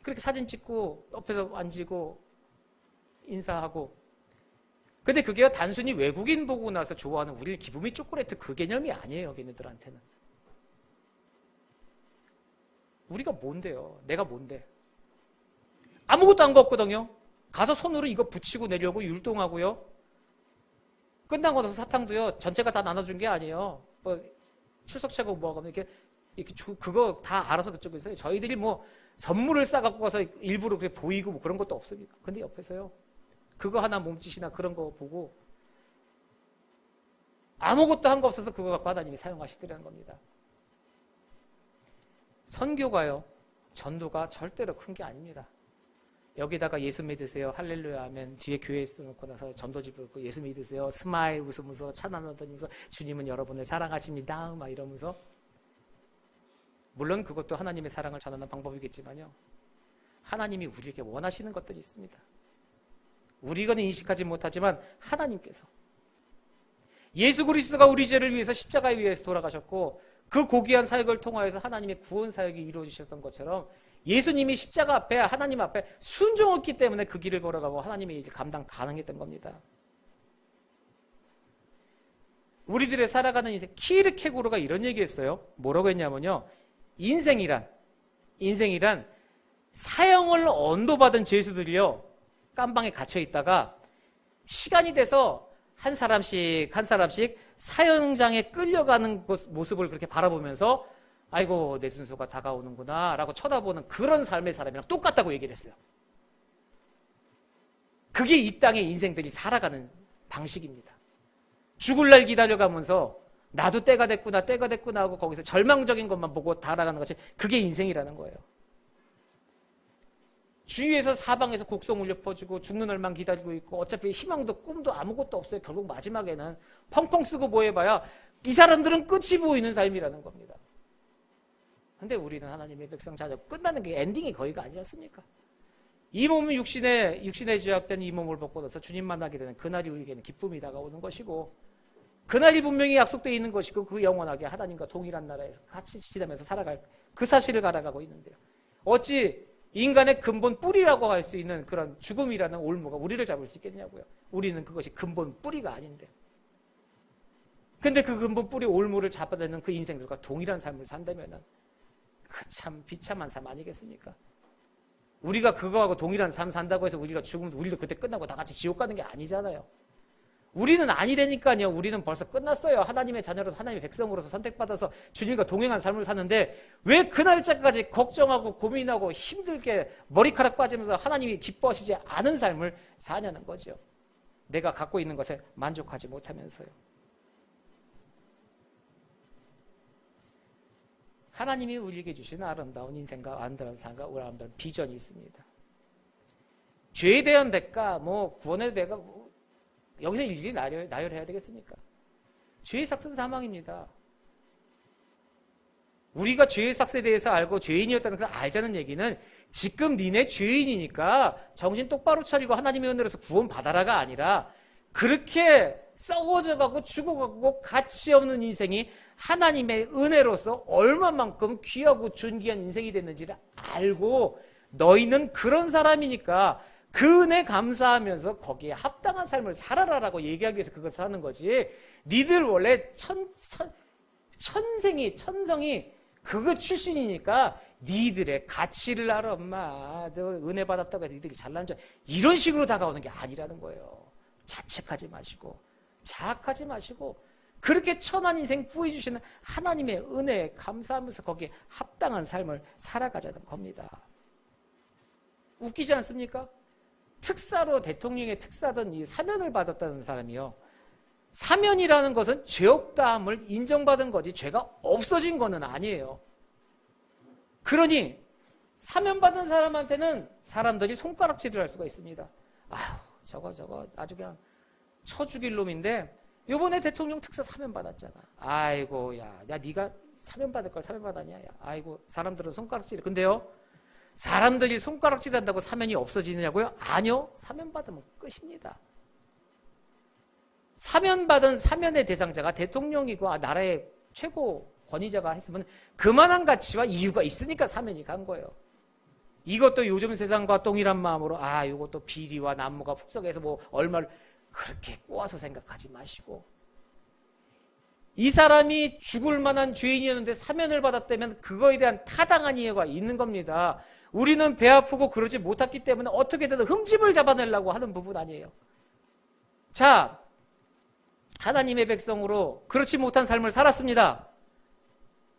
그렇게 사진 찍고 옆에서 앉고 인사하고. 근데 그게 단순히 외국인 보고 나서 좋아하는 우리를 기분이 초콜릿 그 개념이 아니에요. 걔네들한테는. 우리가 뭔데요? 내가 뭔데? 아무것도 안 갖거든요. 가서 손으로 이거 붙이고 내려고 율동하고요. 끝나고 나서 사탕도요. 전체가 다 나눠준 게 아니에요. 뭐 출석차고 뭐 하면 이렇게 그거 다 알아서 그쪽에서 저희들이 뭐 선물을 싸갖고 가서 일부러 그렇게 보이고 뭐 그런 것도 없습니다. 근데 옆에서요. 그거 하나 몸짓이나 그런 거 보고 아무것도 한 거 없어서 그거 갖고 하나님이 사용하시더라는 겁니다. 선교가요. 전도가 절대로 큰 게 아닙니다. 여기다가 예수 믿으세요. 할렐루야 하면 뒤에 교회에 써놓고 나서 전도집을 예수 믿으세요. 스마일 웃으면서 찬양하면서 주님은 여러분을 사랑하십니다. 막 이러면서 물론 그것도 하나님의 사랑을 전하는 방법이겠지만요. 하나님이 우리에게 원하시는 것들이 있습니다. 우리가 인식하지 못하지만 하나님께서 예수 그리스도가 우리 죄를 위해서 십자가에 위해서 돌아가셨고 그 고귀한 사역을 통하여서 하나님의 구원 사역이 이루어지셨던 것처럼 예수님이 십자가 앞에 하나님 앞에 순종했기 때문에 그 길을 걸어가고 하나님의 일을 감당 가능했던 겁니다. 우리들의 살아가는 인생, 키르케고르가 이런 얘기했어요. 뭐라고 했냐면요. 인생이란 사형을 언도받은 죄수들이요. 깜방에 갇혀 있다가 시간이 돼서 한 사람씩 사형장에 끌려가는 모습을 그렇게 바라보면서 아이고 내 순서가 다가오는구나 라고 쳐다보는 그런 삶의 사람이랑 똑같다고 얘기를 했어요. 그게 이 땅의 인생들이 살아가는 방식입니다. 죽을 날 기다려가면서 나도 때가 됐구나 하고 거기서 절망적인 것만 보고 달아가는 것이 그게 인생이라는 거예요. 주위에서 사방에서 곡성 울려 퍼지고 죽는 날만 기다리고 있고 어차피 희망도 꿈도 아무것도 없어요. 결국 마지막에는 펑펑 쓰고 뭐 해봐야 이 사람들은 끝이 보이는 삶이라는 겁니다. 근데 우리는 하나님의 백성 자녀 끝나는 게 엔딩이 거기가 아니지 않습니까? 이 몸은 육신에 죄악된 이 몸을 벗고 나서 주님 만나게 되는 그날이 우리에게는 기쁨이 다가오는 것이고 그날이 분명히 약속되어 있는 것이고 그 영원하게 하나님과 동일한 나라에서 같이 지내면서 살아갈 그 사실을 알아가고 있는데요. 어찌 인간의 근본 뿌리라고 할 수 있는 그런 죽음이라는 올무가 우리를 잡을 수 있겠냐고요. 우리는 그것이 근본 뿌리가 아닌데. 근데 그 근본 뿌리 올무를 잡아내는 그 인생들과 동일한 삶을 산다면은 그 참 비참한 삶 아니겠습니까? 우리가 그거하고 동일한 삶 산다고 해서 우리가 죽으면 우리도 그때 끝나고 다 같이 지옥 가는 게 아니잖아요. 우리는 아니라니까요. 우리는 벌써 끝났어요. 하나님의 자녀로서 하나님의 백성으로서 선택받아서 주님과 동행한 삶을 사는데 왜 그 날짜까지 걱정하고 고민하고 힘들게 머리카락 빠지면서 하나님이 기뻐하시지 않은 삶을 사냐는 거죠. 내가 갖고 있는 것에 만족하지 못하면서요. 하나님이 우리에게 주신 아름다운 인생과 아름다운 삶과 아름다운 비전이 있습니다. 죄에 대한 대가, 구원에 대가 여기서 일일이 나열해야 되겠습니까? 죄의 삭스는 사망입니다. 우리가 죄의 삭스에 대해서 알고 죄인이었다는 걸 알자는 얘기는 지금 니네 죄인이니까 정신 똑바로 차리고 하나님의 은혜로서 구원 받아라가 아니라 그렇게 썩어져가고 죽어가고 가치 없는 인생이 하나님의 은혜로서 얼마만큼 귀하고 존귀한 인생이 됐는지를 알고 너희는 그런 사람이니까 그 은혜 감사하면서 거기에 합당한 삶을 살아라라고 얘기하기 위해서 그것을 하는 거지. 니들 원래 천성이 그거 출신이니까 니들의 가치를 알아. 엄마 너 은혜 받았다고 해서 니들이 잘난 줄 이런 식으로 다가오는 게 아니라는 거예요. 자책하지 마시고 자학하지 마시고 그렇게 천한 인생 구해주시는 하나님의 은혜에 감사하면서 거기에 합당한 삶을 살아가자는 겁니다. 웃기지 않습니까? 특사로 대통령의 특사든 이 사면을 받았다는 사람이요. 사면이라는 것은 죄 없다함을 인정받은 거지 죄가 없어진 거는 아니에요. 그러니 사면받은 사람한테는 사람들이 손가락질을 할 수가 있습니다. 아휴 저거 아주 그냥 쳐 죽일 놈인데 요번에 대통령 특사 사면 받았잖아. 아이고 야 네가 사면 받을 걸 사면 받았냐. 야. 아이고 사람들은 손가락질. 근데요 사람들이 손가락질 한다고 사면이 없어지느냐고요? 아니요. 사면 받으면 끝입니다. 사면받은 사면의 대상자가 대통령이고 나라의 최고 권위자가 했으면 그만한 가치와 이유가 있으니까 사면이 간 거예요. 이것도 요즘 세상과 동일한 마음으로 이것도 비리와 난무가 폭삭해서 뭐 얼마를 그렇게 꼬아서 생각하지 마시고 이 사람이 죽을 만한 죄인이었는데 사면을 받았다면 그거에 대한 타당한 이유가 있는 겁니다. 우리는 배 아프고 그러지 못했기 때문에 어떻게든 흠집을 잡아내려고 하는 부분 아니에요. 자, 하나님의 백성으로 그렇지 못한 삶을 살았습니다.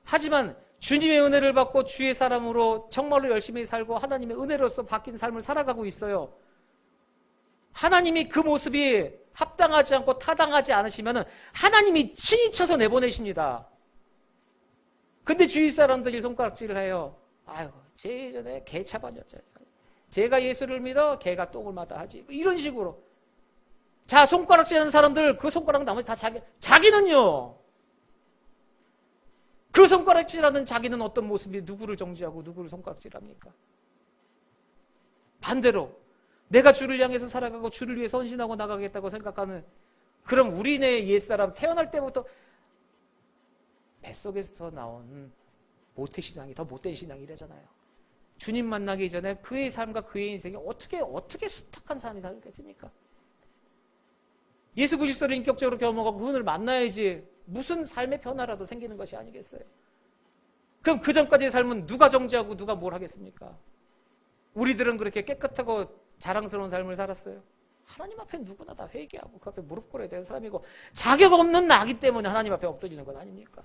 하지만 주님의 은혜를 받고 주의 사람으로 정말로 열심히 살고 하나님의 은혜로서 바뀐 삶을 살아가고 있어요. 하나님이 그 모습이 합당하지 않고 타당하지 않으시면 하나님이 친히 쳐서 내보내십니다. 근데 주위 사람들이 손가락질을 해요. 아유, 제 예전에 개 차반이었죠. 제가 예수를 믿어 개가 똥을 마다 하지. 이런 식으로. 자, 손가락질하는 사람들 그 손가락 나머지 다 자기는요. 그 손가락질하는 자기는 어떤 모습이 누구를 정죄하고 누구를 손가락질합니까? 반대로 내가 주를 향해서 살아가고 주를 위해 헌신하고 나가겠다고 생각하는 그럼 우리네 옛사람 태어날 때부터 뱃속에서 나온 모태신앙이 더 못된 신앙이라잖아요. 주님 만나기 전에 그의 삶과 그의 인생이 어떻게 수탁한 삶이 살겠습니까? 예수 그리스도를 인격적으로 경험하고 그분을 만나야지 무슨 삶의 변화라도 생기는 것이 아니겠어요? 그럼 그 전까지의 삶은 누가 정죄하고 누가 뭘 하겠습니까? 우리들은 그렇게 깨끗하고 자랑스러운 삶을 살았어요. 하나님 앞에 누구나 다 회개하고 그 앞에 무릎 꿇어야 되는 사람이고 자격 없는 나기 때문에 하나님 앞에 엎드리는 건 아닙니까?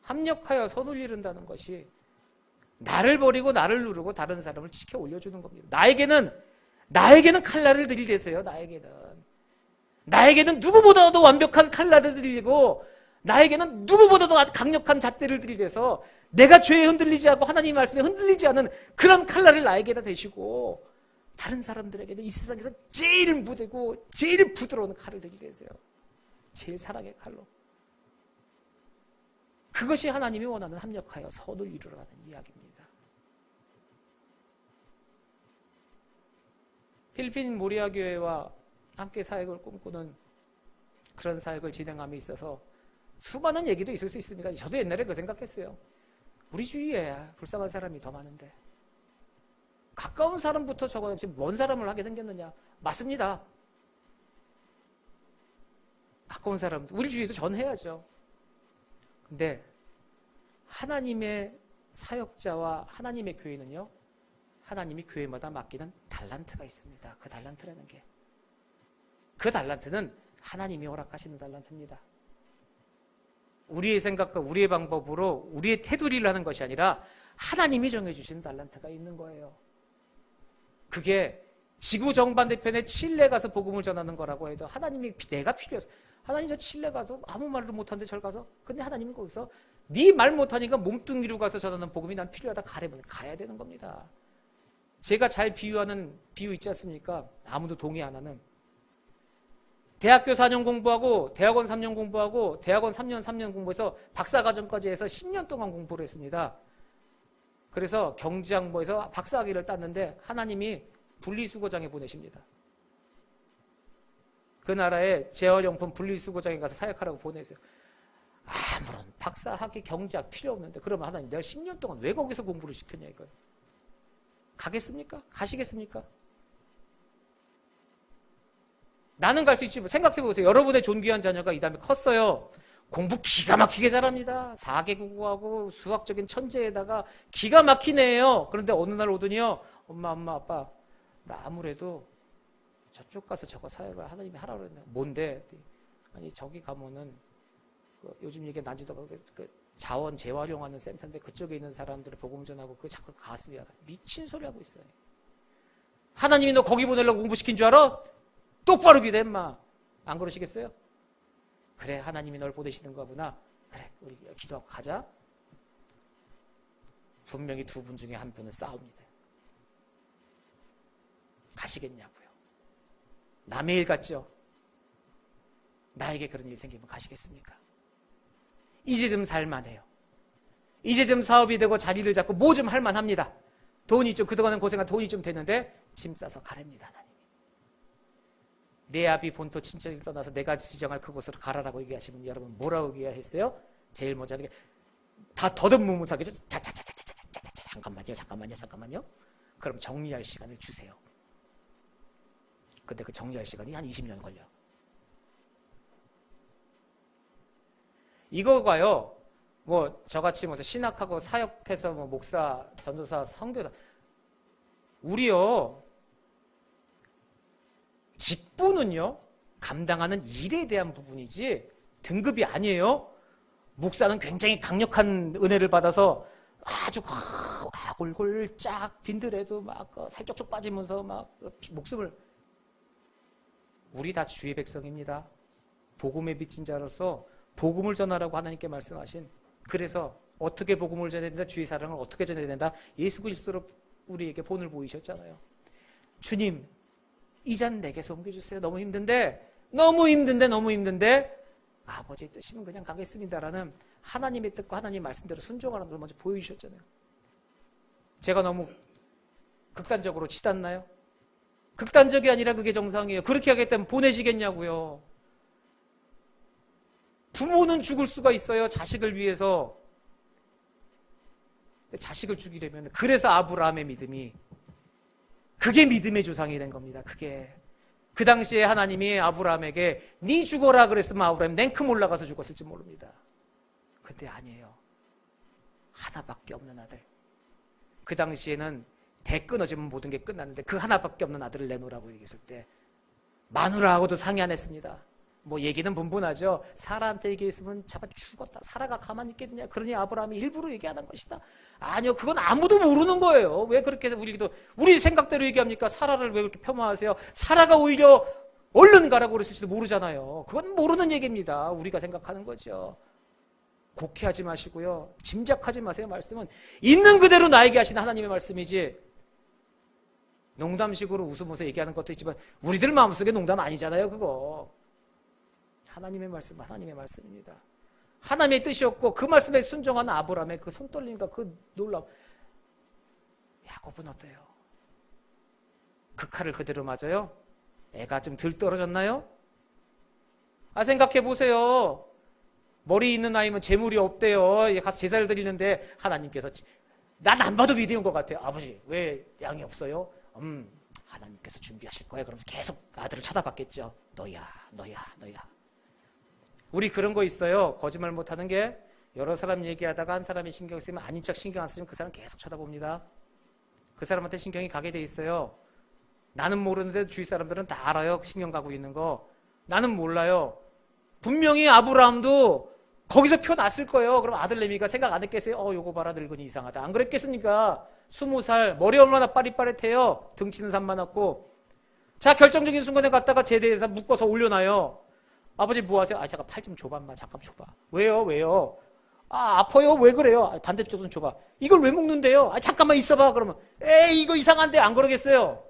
합력하여 손을 이룬다는 것이 나를 버리고 나를 누르고 다른 사람을 지켜 올려주는 겁니다. 나에게는 칼날을 들이대세요. 나에게는 누구보다도 완벽한 칼날을 들이대고 나에게는 누구보다도 아주 강력한 잣대를 들이대서 내가 죄에 흔들리지 않고 하나님의 말씀에 흔들리지 않은 그런 칼날을 나에게다 대시고 다른 사람들에게는 이 세상에서 제일 무대고 제일 부드러운 칼을 들이대세요. 제일 사랑의 칼로. 그것이 하나님이 원하는 합력하여 선을 이루라는 이야기입니다. 필리핀 모리아 교회와 함께 사역을 꿈꾸는 그런 사역을 진행함에 있어서 수많은 얘기도 있을 수 있습니다. 저도 옛날에 그 생각했어요. 우리 주위에 불쌍한 사람이 더 많은데 가까운 사람부터 저거 지금 먼 사람을 하게 생겼느냐? 맞습니다. 가까운 사람 우리 주위에도 전해야죠. 근데 하나님의 사역자와 하나님의 교회는요, 하나님이 교회마다 맡기는 달란트가 있습니다. 그 달란트라는 게. 그 달란트는 하나님이 허락하시는 달란트입니다. 우리의 생각과 우리의 방법으로 우리의 테두리를 하는 것이 아니라 하나님이 정해주신 달란트가 있는 거예요. 그게 지구 정반대편에 칠레 가서 복음을 전하는 거라고 해도 하나님이 내가 필요해서 하나님 저 칠레 가도 아무 말도 못하는데 절 가서 근데 하나님은 거기서 네 말 못하니까 몸뚱이로 가서 전하는 복음이 난 필요하다 가려면 가야 되는 겁니다. 제가 잘 비유하는 비유 있지 않습니까? 아무도 동의 안 하는 대학교 4년 공부하고 대학원 3년 공부하고 대학원 3년 공부해서 박사과정까지 해서 10년 동안 공부를 했습니다. 그래서 경제학부에서 박사학위를 땄는데 하나님이 분리수거장에 보내십니다. 그 나라에 재활용품 분리수거장에 가서 사역하라고 보내세요. 아무런 박사학위 경제학 필요 없는데 그러면 하나님 내가 10년 동안 왜 거기서 공부를 시켰냐 이거예요. 가겠습니까? 가시겠습니까? 나는 갈 수 있지. 생각해 보세요. 여러분의 존귀한 자녀가 이 다음에 컸어요. 공부 기가 막히게 잘합니다. 4개 국어하고 수학적인 천재에다가 기가 막힌 애예요. 그런데 어느 날 오더니요. 엄마 아빠 나 아무래도 저쪽 가서 저거 사역을 하나님이 하라고 그랬나. 뭔데? 아니 저기 가면은 요즘 얘기 난지도 그 자원 재활용하는 센터인데 그쪽에 있는 사람들을 복음 전하고 그 자꾸 가슴이 아파. 미친 소리 하고 있어요. 하나님이 너 거기 보내려고 공부시킨 줄 알아? 똑바로 기대 인마. 안 그러시겠어요? 그래 하나님이 널 보내시는 거구나. 그래 우리 기도하고 가자. 분명히 두 분 중에 한 분은 싸웁니다. 가시겠냐고요. 남의 일 같죠? 나에게 그런 일 생기면 가시겠습니까? 이제 좀 살만해요. 이제 좀 사업이 되고 자리를 잡고 뭐 좀 할만합니다. 돈이 좀 그동안은 고생한 돈이 좀 되는데 짐 싸서 가랍니다. 하나님. 내 아비 본토 친척을 떠나서 내가 지정할 그곳으로 가라라고 얘기하시면 여러분 뭐라고 얘기했어요? 제일 먼저 하는 게 다 더듬무무사하겠죠? 잠깐만요. 그럼 정리할 시간을 주세요. 근데 그 정리할 시간이 한 20년 걸려. 이거가요. 뭐 저같이 무슨 신학하고 사역해서 뭐 목사, 전도사, 선교사 우리요. 직분은요. 감당하는 일에 대한 부분이지 등급이 아니에요. 목사는 굉장히 강력한 은혜를 받아서 아주 골골 쫙 빈들에도 막 살쪽쪽 빠지면서 막 목숨을 우리 다 주의 백성입니다. 복음에 비친 자로서 복음을 전하라고 하나님께 말씀하신 그래서 어떻게 복음을 전해야 된다. 주의 사랑을 어떻게 전해야 된다. 예수 그리스도로 우리에게 본을 보이셨잖아요. 주님 이 잔 내게서 옮겨주세요. 너무 힘든데 아버지의 뜻이면 그냥 가겠습니다라는 하나님의 뜻과 하나님 말씀대로 순종하는 걸 먼저 보여주셨잖아요. 제가 너무 극단적으로 치닫나요? 극단적이 아니라 그게 정상이에요. 그렇게 하겠다면 보내시겠냐고요. 부모는 죽을 수가 있어요. 자식을 위해서. 자식을 죽이려면 그래서 아브라함의 믿음이 그게 믿음의 조상이 된 겁니다. 그게 그 당시에 하나님이 아브라함에게 네 죽어라 그랬으면 아브라함 냉큼 올라가서 죽었을지 모릅니다. 근데 아니에요. 하나밖에 없는 아들. 그 당시에는 대 끊어지면 모든 게 끝났는데 그 하나밖에 없는 아들을 내놓으라고 얘기했을 때 마누라하고도 상의 안 했습니다. 뭐 얘기는 분분하죠. 사라한테 얘기했으면 잡아 죽었다. 사라가 가만히 있겠느냐. 그러니 아브라함이 일부러 얘기하는 것이다. 아니요. 그건 아무도 모르는 거예요. 왜 그렇게 우리 생각대로 얘기합니까? 사라를 왜 그렇게 폄하하세요? 사라가 오히려 얼른 가라고 그랬을지도 모르잖아요. 그건 모르는 얘기입니다. 우리가 생각하는 거죠. 곡해하지 마시고요. 짐작하지 마세요. 말씀은 있는 그대로 나에게 하시는 하나님의 말씀이지 농담식으로 웃으면서 얘기하는 것도 있지만 우리들 마음속에 농담 아니잖아요. 그거. 하나님의 말씀, 하나님의 말씀입니다. 하나님의 뜻이었고 그 말씀에 순종한 아브라함의 그 손떨림과 그 놀라움. 야곱은 어때요? 그 칼을 그대로 맞아요? 애가 좀 덜 떨어졌나요? 생각해 보세요. 머리 있는 아이면 재물이 없대요. 가서 제사를 드리는데 하나님께서 난 안 봐도 믿음 것 같아요. 아버지 왜 양이 없어요? 하나님께서 준비하실 거예요. 그러면서 계속 아들을 쳐다봤겠죠. 너야. 우리 그런 거 있어요. 거짓말 못하는 게 여러 사람 얘기하다가 한 사람이 신경 쓰면 아닌 척 신경 안 쓰면 그 사람 계속 쳐다봅니다. 그 사람한테 신경이 가게 돼 있어요. 나는 모르는데 주위 사람들은 다 알아요. 신경 가고 있는 거. 나는 몰라요. 분명히 아브라함도 거기서 표 났을 거예요. 그럼 아들내미가 생각 안 했겠어요? 요거 봐라 늙은이 이상하다. 안 그랬겠습니까? 20살 머리 얼마나 빠릿빠릿해요. 등치는 산만하고. 자 결정적인 순간에 갔다가 제대해서 묶어서 올려놔요. 아버지 뭐 하세요? 잠깐 팔 좀 줘봐 인마. 잠깐 줘봐. 왜요? 아파요? 왜 그래요? 반대쪽 손 줘봐. 이걸 왜 묶는데요? 잠깐만 있어봐. 그러면 이거 이상한데 안 그러겠어요?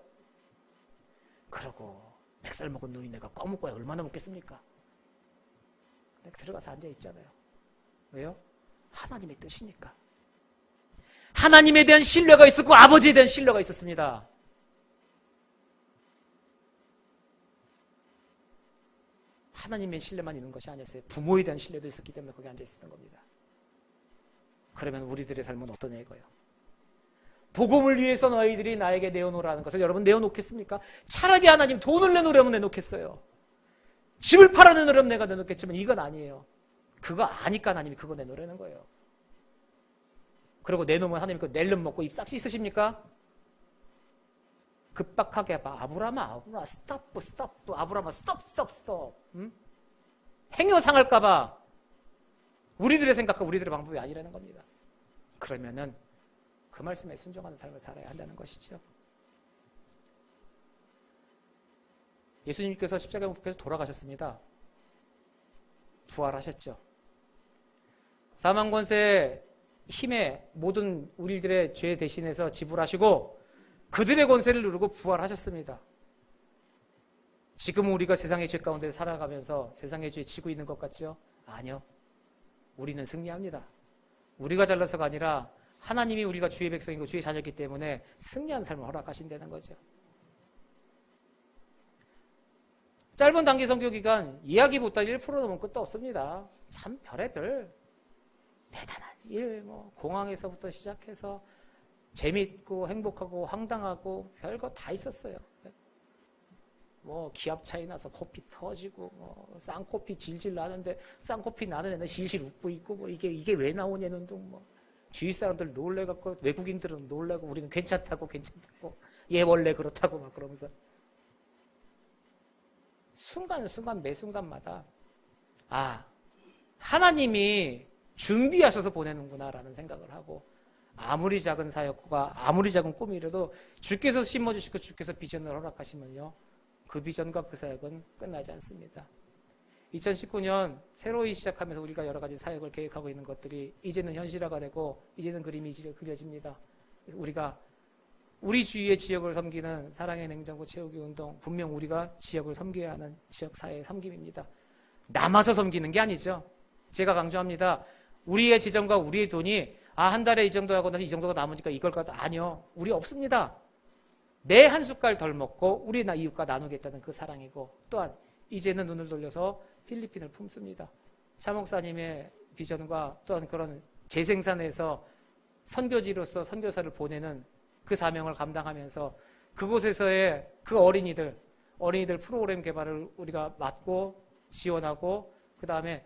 그러고 100살 먹은 노인네가 꽉 먹고 얼마나 먹겠습니까? 들어가서 앉아 있잖아요. 왜요? 하나님의 뜻이니까. 하나님에 대한 신뢰가 있었고 아버지에 대한 신뢰가 있었습니다. 하나님의 신뢰만 있는 것이 아니었어요. 부모에 대한 신뢰도 있었기 때문에 거기 앉아 있었던 겁니다. 그러면 우리들의 삶은 어떠냐 이거예요. 복음을 위해서 너희들이 나에게 내어놓으라는 것을 여러분 내어놓겠습니까? 차라리 하나님 돈을 내놓으려면 내놓겠어요. 집을 팔아 내놓으려면 내가 내놓겠지만 이건 아니에요. 그거 아니까 하나님이 그거 내놓으라는 거예요. 그리고 내놓으면 하나님 그거 낼름 먹고 입 싹 씻으십니까? 급박하게 해봐. 아브라마 스톱 아브라마 스톱 응? 행여 상할까봐 우리들의 생각과 우리들의 방법이 아니라는 겁니다. 그러면은 그 말씀에 순종하는 삶을 살아야 한다는 것이죠. 예수님께서 십자가에 못 박혀서 돌아가셨습니다. 부활하셨죠. 사망 권세 힘에 모든 우리들의 죄 대신해서 지불하시고 그들의 권세를 누르고 부활하셨습니다. 지금 우리가 세상의 죄 가운데 살아가면서 세상의 죄에 지고 있는 것 같죠? 아니요. 우리는 승리합니다. 우리가 잘나서가 아니라 하나님이 우리가 주의 백성이고 주의 자녀이기 때문에 승리한 삶을 허락하신다는 거죠. 짧은 단기 선교 기간 이야기 못할 1% 넘은 끝도 없습니다. 참 별의별 대단한 일, 공항에서부터 시작해서 재밌고 행복하고 황당하고 별거 다 있었어요. 기압 차이 나서 코피 터지고 쌍코피 질질 나는데 쌍코피 나는 애는 실실 웃고 있고 이게 왜 나오냐는 둥 주위 사람들 놀래갖고 외국인들은 놀래고 우리는 괜찮다고 얘 원래 그렇다고 막 그러면서 순간순간 매 순간마다 하나님이 준비하셔서 보내는구나라는 생각을 하고 아무리 작은 사역과 아무리 작은 꿈이라도 주께서 심어주시고 주께서 비전을 허락하시면요 그 비전과 그 사역은 끝나지 않습니다. 2019년 새로이 시작하면서 우리가 여러 가지 사역을 계획하고 있는 것들이 이제는 현실화가 되고 이제는 그림이 그려집니다. 우리가 우리 주위의 지역을 섬기는 사랑의 냉장고 채우기 운동, 분명 우리가 지역을 섬겨야 하는 지역사회의 섬김입니다. 남아서 섬기는 게 아니죠. 제가 강조합니다. 우리의 재정과 우리의 돈이 한 달에 이 정도 하고 나서 이 정도가 남으니까 이걸 갖다 아니요. 우리 없습니다. 내 한 숟갈 덜 먹고 우리 이웃과 나누겠다는 그 사랑이고 또한 이제는 눈을 돌려서 필리핀을 품습니다. 차 목사님의 비전과 또한 그런 재생산에서 선교지로서 선교사를 보내는 그 사명을 감당하면서 그곳에서의 그 어린이들 프로그램 개발을 우리가 맡고 지원하고 그 다음에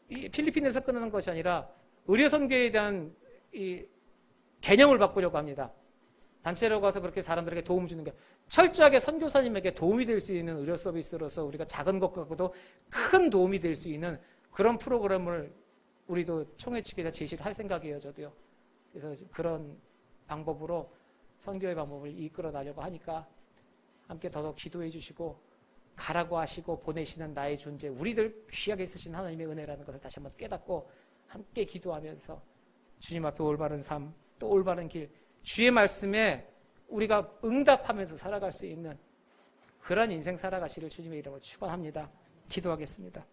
이 필리핀에서 끝나는 것이 아니라 의료 선교에 대한 이 개념을 바꾸려고 합니다. 단체로 가서 그렇게 사람들에게 도움 주는 게 철저하게 선교사님에게 도움이 될 수 있는 의료 서비스로서 우리가 작은 것 갖고도 큰 도움이 될 수 있는 그런 프로그램을 우리도 총회 측에다 제시를 할 생각이에요. 저도요. 그래서 그런 방법으로 선교의 방법을 이끌어 나려고 하니까 함께 더더욱 기도해 주시고 가라고 하시고 보내시는 나의 존재, 우리들 귀하게 쓰신 하나님의 은혜라는 것을 다시 한번 깨닫고 함께 기도하면서 주님 앞에 올바른 삶, 또 올바른 길, 주의 말씀에 우리가 응답하면서 살아갈 수 있는 그런 인생 살아가시를 주님의 이름으로 축원합니다. 기도하겠습니다.